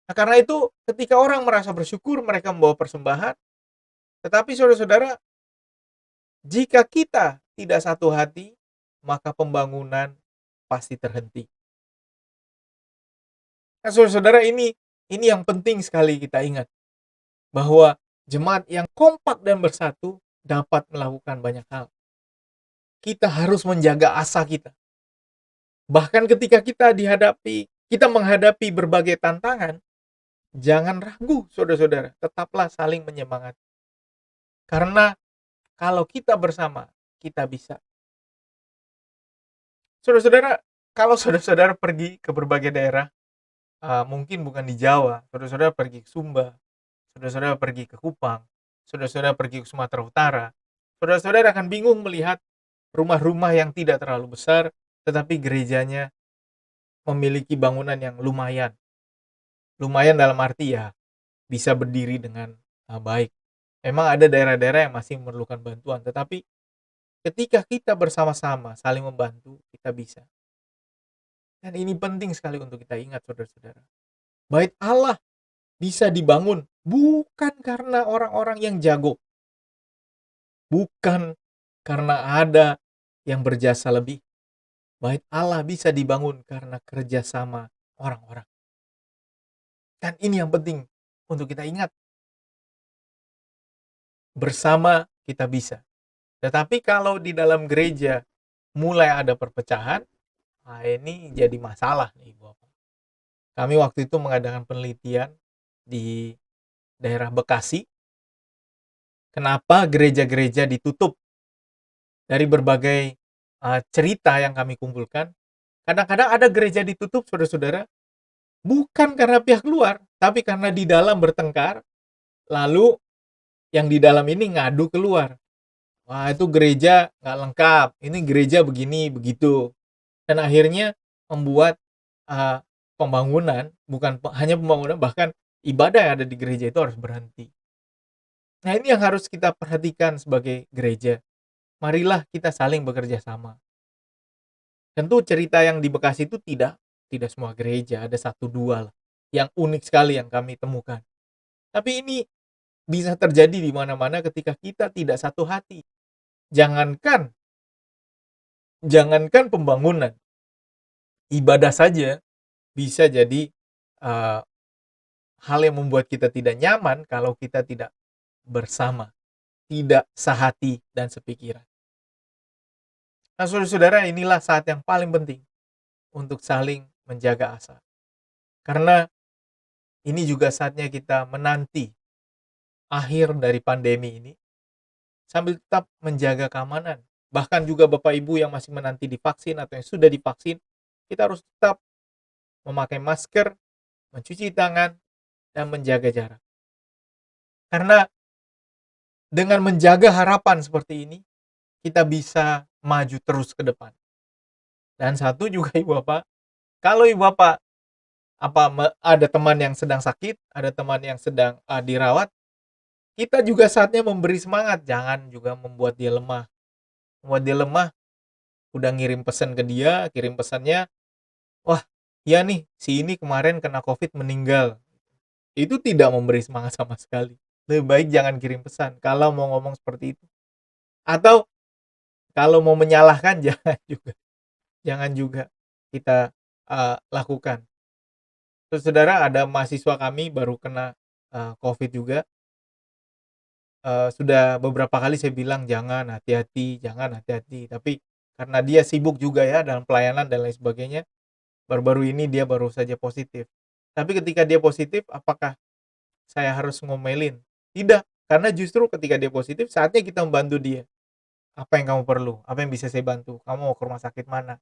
S4: Nah, karena itu ketika orang merasa bersyukur mereka membawa persembahan. Tetapi saudara-saudara, jika kita tidak satu hati, maka pembangunan pasti terhenti. Nah, saudara-saudara, ini yang penting sekali kita ingat. Bahwa jemaat yang kompak dan bersatu dapat melakukan banyak hal. Kita harus menjaga asa kita. Bahkan ketika kita menghadapi berbagai tantangan, jangan ragu, saudara-saudara. Tetaplah saling menyemangati. Karena kalau kita bersama, kita bisa. Saudara-saudara, kalau saudara-saudara pergi ke berbagai daerah, mungkin bukan di Jawa, saudara-saudara pergi ke Sumba, saudara-saudara pergi ke Kupang, saudara-saudara pergi ke Sumatera Utara, saudara-saudara akan bingung melihat rumah-rumah yang tidak terlalu besar, tetapi gerejanya memiliki bangunan yang lumayan. Lumayan dalam arti ya, bisa berdiri dengan baik. Memang ada daerah-daerah yang masih memerlukan bantuan, tetapi ketika kita bersama-sama saling membantu, kita bisa. Dan ini penting sekali untuk kita ingat, saudara-saudara. Bait Allah bisa dibangun bukan karena orang-orang yang jago. Bukan karena ada yang berjasa lebih. Bait Allah bisa dibangun karena kerjasama orang-orang. Dan ini yang penting untuk kita ingat. Bersama kita bisa. Tetapi kalau di dalam gereja mulai ada perpecahan, ini jadi masalah nih Bapak. Kami waktu itu mengadakan penelitian di daerah Bekasi. kenapa gereja-gereja ditutup. Dari berbagai cerita yang kami kumpulkan, kadang-kadang ada gereja ditutup, saudara-saudara, bukan karena pihak luar, tapi karena di dalam bertengkar, lalu yang di dalam ini ngadu keluar. Wah, itu gereja nggak lengkap, ini gereja begini, begitu. Dan akhirnya membuat pembangunan, bukan hanya pembangunan, bahkan ibadah yang ada di gereja itu harus berhenti. Nah, ini yang harus kita perhatikan sebagai gereja. Marilah kita saling bekerja sama. Tentu cerita yang di Bekasi itu tidak semua gereja, ada 1-2 lah yang unik sekali yang kami temukan. Tapi ini bisa terjadi di mana-mana ketika kita tidak satu hati. Jangankan pembangunan, ibadah saja bisa jadi hal yang membuat kita tidak nyaman kalau kita tidak bersama, tidak sehati dan sepikiran. Nah, saudara-saudara, inilah saat yang paling penting untuk saling menjaga asa. Karena ini juga saatnya kita menanti akhir dari pandemi ini sambil tetap menjaga keamanan. Bahkan juga Bapak Ibu yang masih menanti divaksin atau yang sudah divaksin, kita harus tetap memakai masker, mencuci tangan, dan menjaga jarak. Karena dengan menjaga harapan seperti ini, kita bisa maju terus ke depan. Dan satu juga Ibu Bapak, kalau Ibu Bapak ada teman yang sedang sakit, ada teman yang sedang dirawat, kita juga saatnya memberi semangat, jangan juga membuat dia lemah. Membuat dia lemah, udah ngirim pesan ke dia, kirim pesannya, wah, ya nih, si ini kemarin kena COVID meninggal. Itu tidak memberi semangat sama sekali. Lebih baik jangan kirim pesan kalau mau ngomong seperti itu. Atau kalau mau menyalahkan jangan juga kita lakukan. Terus saudara, ada mahasiswa kami baru kena COVID juga. Sudah beberapa kali saya bilang jangan hati-hati. Tapi karena dia sibuk juga ya dalam pelayanan dan lain sebagainya, baru-baru ini dia baru saja positif. Tapi ketika dia positif, apakah saya harus ngomelin? Tidak, karena justru ketika dia positif, saatnya kita membantu dia. Apa yang kamu perlu? Apa yang bisa saya bantu? Kamu mau ke rumah sakit mana?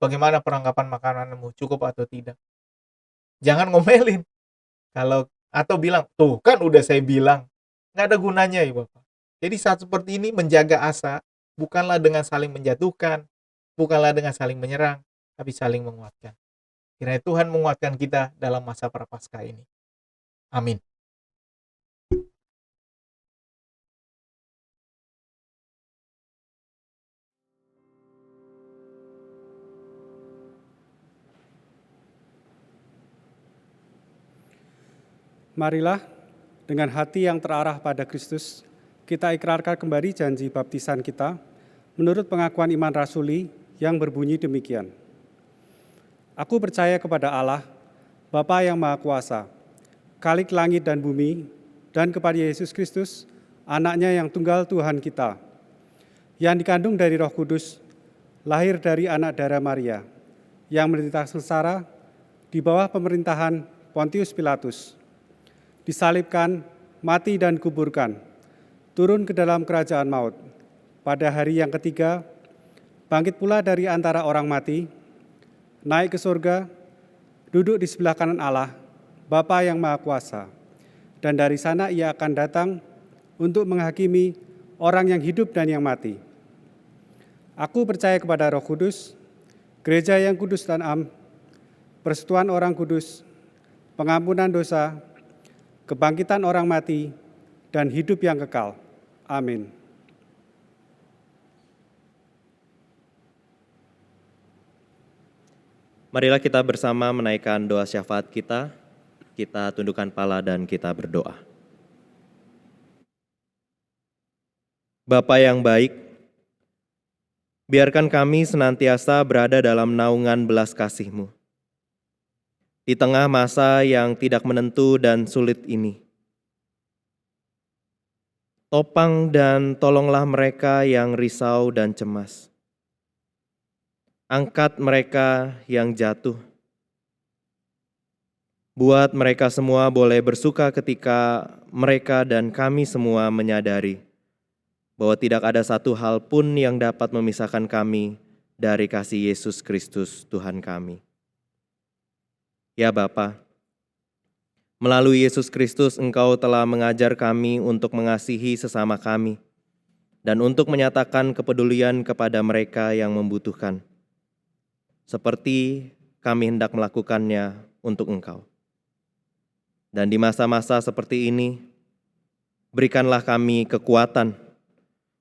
S4: Bagaimana perlengkapan makananmu? Cukup atau tidak? Jangan ngomelin. Atau bilang, tuh kan udah saya bilang. Nggak ada gunanya ya Bapak. Jadi saat seperti ini menjaga asa, bukanlah dengan saling menjatuhkan, bukanlah dengan saling menyerang, tapi saling menguatkan. Kiranya Tuhan menguatkan kita dalam masa Prapaskah ini. Amin.
S1: Marilah dengan hati yang terarah pada Kristus, kita ikrarkan kembali janji baptisan kita menurut pengakuan iman rasuli yang berbunyi demikian. Aku percaya kepada Allah, Bapa yang Maha Kuasa, Khalik langit dan bumi, dan kepada Yesus Kristus, anaknya yang tunggal Tuhan kita, yang dikandung dari Roh Kudus, lahir dari anak darah Maria, yang menderita sengsara di bawah pemerintahan Pontius Pilatus, disalibkan, mati dan kuburkan, turun ke dalam kerajaan maut. Pada hari yang ketiga, bangkit pula dari antara orang mati, naik ke surga, duduk di sebelah kanan Allah, Bapa yang Maha Kuasa. Dan dari sana ia akan datang untuk menghakimi orang yang hidup dan yang mati. Aku percaya kepada Roh Kudus, gereja yang kudus dan am, persekutuan orang kudus, pengampunan dosa, kebangkitan orang mati, dan hidup yang kekal. Amin.
S3: Marilah kita bersama menaikkan doa syafaat kita. Kita tundukkan kepala dan kita berdoa. Bapa yang baik, biarkan kami senantiasa berada dalam naungan belas kasih-Mu. Di tengah masa yang tidak menentu dan sulit ini. Topang dan tolonglah mereka yang risau dan cemas. Angkat mereka yang jatuh. Buat mereka semua boleh bersuka ketika mereka dan kami semua menyadari bahwa tidak ada satu hal pun yang dapat memisahkan kami dari kasih Yesus Kristus Tuhan kami. Ya Bapa, melalui Yesus Kristus Engkau telah mengajar kami untuk mengasihi sesama kami dan untuk menyatakan kepedulian kepada mereka yang membutuhkan, seperti kami hendak melakukannya untuk Engkau. Dan di masa-masa seperti ini, berikanlah kami kekuatan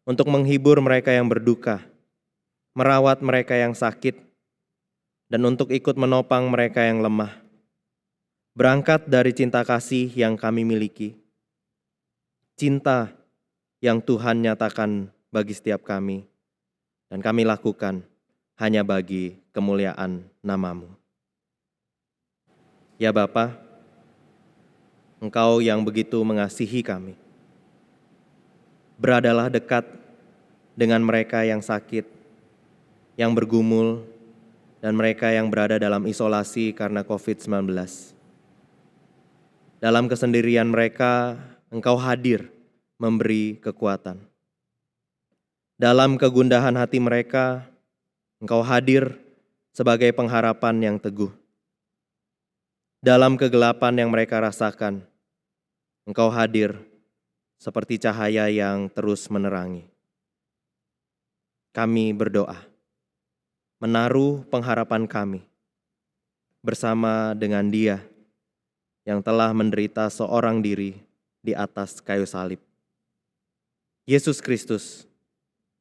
S3: untuk menghibur mereka yang berduka, merawat mereka yang sakit, dan untuk ikut menopang mereka yang lemah. Berangkat dari cinta kasih yang kami miliki, cinta yang Tuhan nyatakan bagi setiap kami, dan kami lakukan hanya bagi kemuliaan nama-Mu. Ya Bapa, Engkau yang begitu mengasihi kami, beradalah dekat dengan mereka yang sakit, yang bergumul, dan mereka yang berada dalam isolasi karena COVID-19. Dalam kesendirian mereka, Engkau hadir memberi kekuatan. Dalam kegundahan hati mereka, Engkau hadir sebagai pengharapan yang teguh. Dalam kegelapan yang mereka rasakan, Engkau hadir seperti cahaya yang terus menerangi. Kami berdoa, menaruh pengharapan kami bersama dengan Dia yang telah menderita seorang diri di atas kayu salib. Yesus Kristus,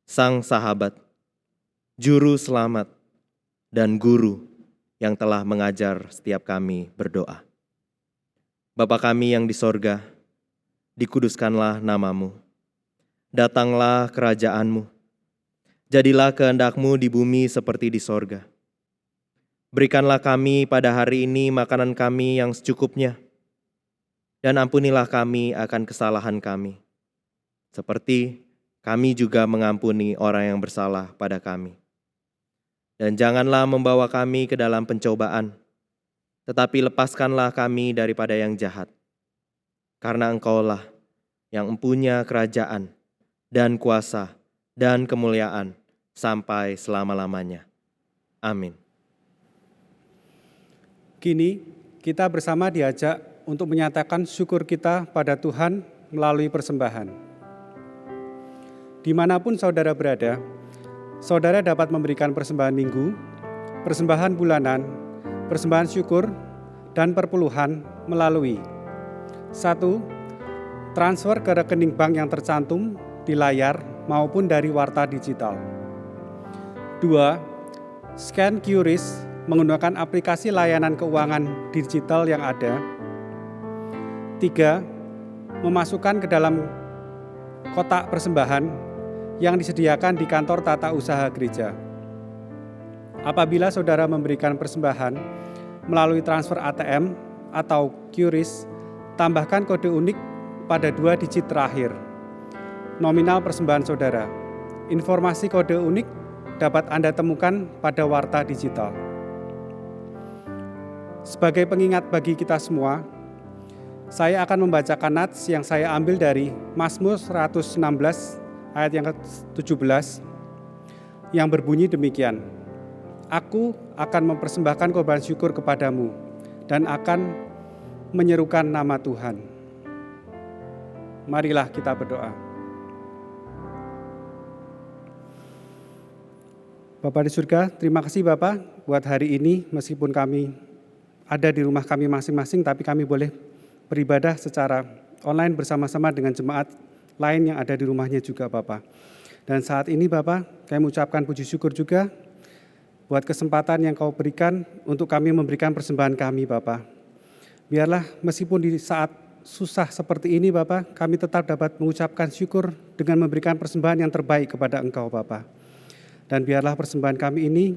S3: Sang Sahabat, Juru Selamat, dan Guru yang telah mengajar setiap kami berdoa. Bapa kami yang di sorga, dikuduskanlah nama-Mu. Datanglah kerajaan-Mu. Jadilah kehendak-Mu di bumi seperti di sorga. Berikanlah kami pada hari ini makanan kami yang secukupnya, dan ampunilah kami akan kesalahan kami, seperti kami juga mengampuni orang yang bersalah pada kami. Dan janganlah membawa kami ke dalam pencobaan, tetapi lepaskanlah kami daripada yang jahat. Karena Engkaulah yang mempunyai kerajaan dan kuasa dan kemuliaan sampai selama-lamanya. Amin.
S1: Kini kita bersama diajak untuk menyatakan syukur kita pada Tuhan melalui persembahan. Dimanapun saudara berada, saudara dapat memberikan persembahan minggu, persembahan bulanan, persembahan syukur, dan perpuluhan melalui 1. Transfer ke rekening bank yang tercantum di layar maupun dari warta digital. 2. Scan QRIS menggunakan aplikasi layanan keuangan digital yang ada. 3. Memasukkan ke dalam kotak persembahan yang disediakan di kantor tata usaha gereja. Apabila saudara memberikan persembahan melalui transfer ATM atau QRIS, tambahkan kode unik pada 2 digit terakhir. Nominal persembahan saudara. Informasi kode unik dapat Anda temukan pada warta digital. Sebagai pengingat bagi kita semua, saya akan membacakan nats yang saya ambil dari Mazmur 116 ayat yang ke-17 yang berbunyi demikian. Aku akan mempersembahkan korban syukur kepadamu dan akan menyerukan nama Tuhan. Marilah kita berdoa. Bapa di surga, terima kasih Bapa buat hari ini, meskipun kami ada di rumah kami masing-masing, tapi kami boleh beribadah secara online bersama-sama dengan jemaat lain yang ada di rumahnya juga Bapa. Dan saat ini Bapa, kami mengucapkan puji syukur juga buat kesempatan yang Kau berikan untuk kami memberikan persembahan kami Bapa. Biarlah meskipun di saat susah seperti ini Bapa, kami tetap dapat mengucapkan syukur dengan memberikan persembahan yang terbaik kepada Engkau Bapa. Dan biarlah persembahan kami ini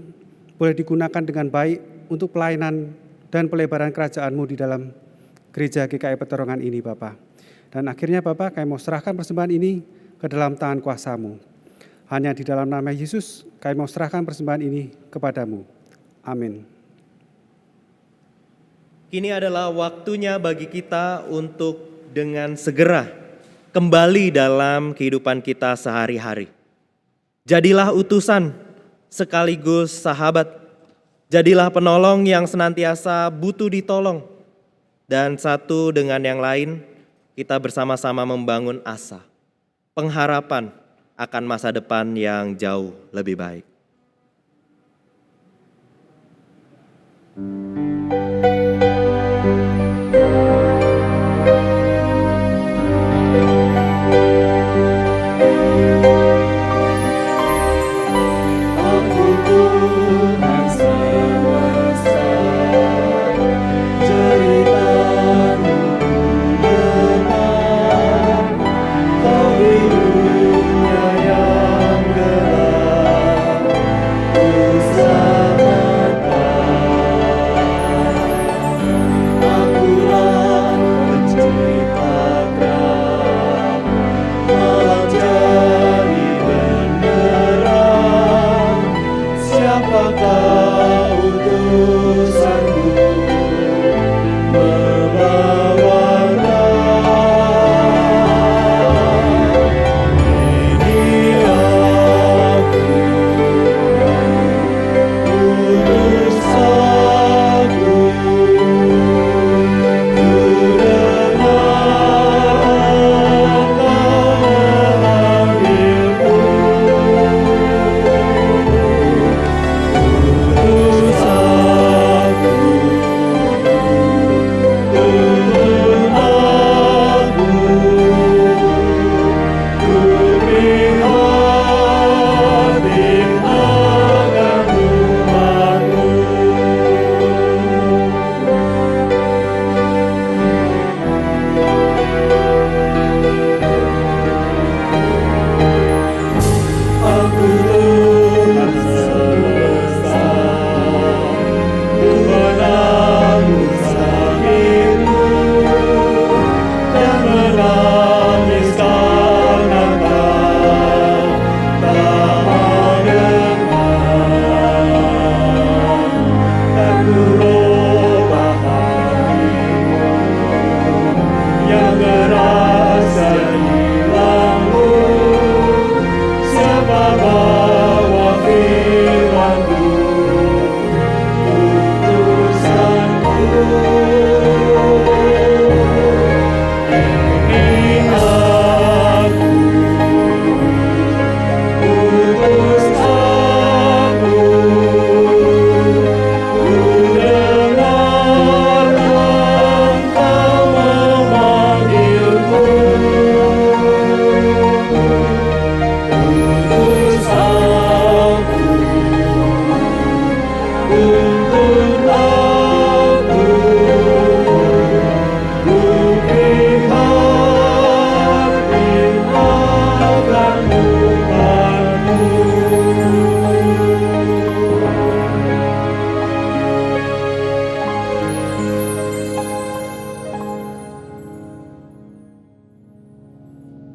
S1: boleh digunakan dengan baik untuk pelayanan dan pelebaran kerajaan-Mu di dalam gereja GKI Peterongan ini Bapa. Dan akhirnya Bapa, kami mau serahkan persembahan ini ke dalam tangan kuasa-Mu. Hanya di dalam nama Yesus, kami mau serahkan persembahan ini kepadamu. Amin.
S3: Kini adalah waktunya bagi kita untuk dengan segera kembali dalam kehidupan kita sehari-hari. Jadilah utusan sekaligus sahabat. Jadilah penolong yang senantiasa butuh ditolong. Dan satu dengan yang lain, kita bersama-sama membangun asa, pengharapan akan masa depan yang jauh lebih baik.
S6: Aku Tuhan semesta, cerita-Mu dengar. Kau di dunia yang gelap, ku selamatkan. Akulah penciptakan, malam jadi benderang. Siapakah utusanku membawakan? Ini aku, utus aku. Ku dengar Engkau memanggilku. Utus aku, tuntun aku. Ku prihatin akan umat-Mu. Aku Tuhan semesta, ku menanggung sakitmu dan menangis karena kau tak mendengar. Aku robah hatimu yang keras jadi lambung. Siapa bawa firman-Mu, utusanku. Ini aku, utus aku. Ku dengar Engkau memanggilku. Utus aku, tuntun aku. Ku prihatin akan umat-Mu.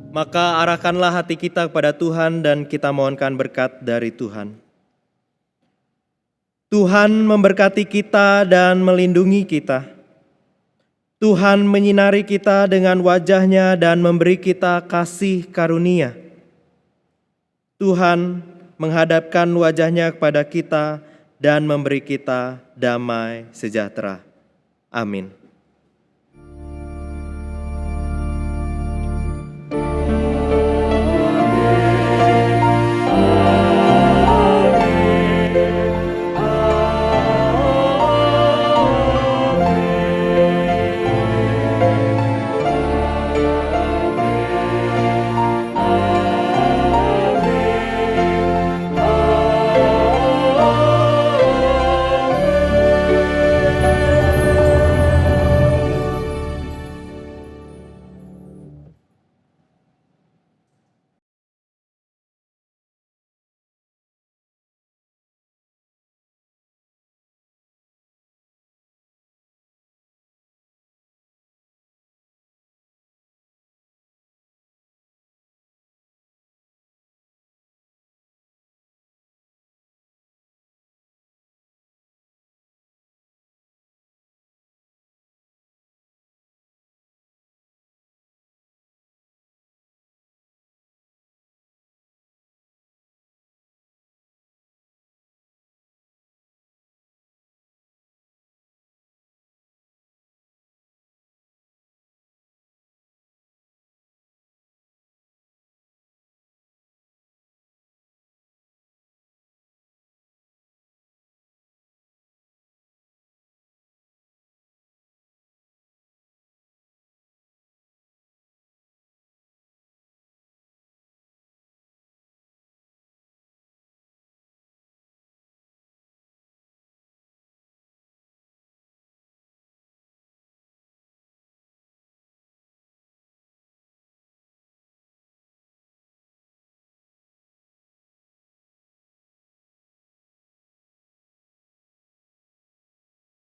S3: Maka arahkanlah hati kita kepada Tuhan dan kita mohonkan berkat dari Tuhan. Tuhan memberkati kita dan melindungi kita. Tuhan menyinari kita dengan wajah-Nya dan memberi kita kasih karunia. Tuhan menghadapkan wajah-Nya kepada kita dan memberi kita damai sejahtera. Amin.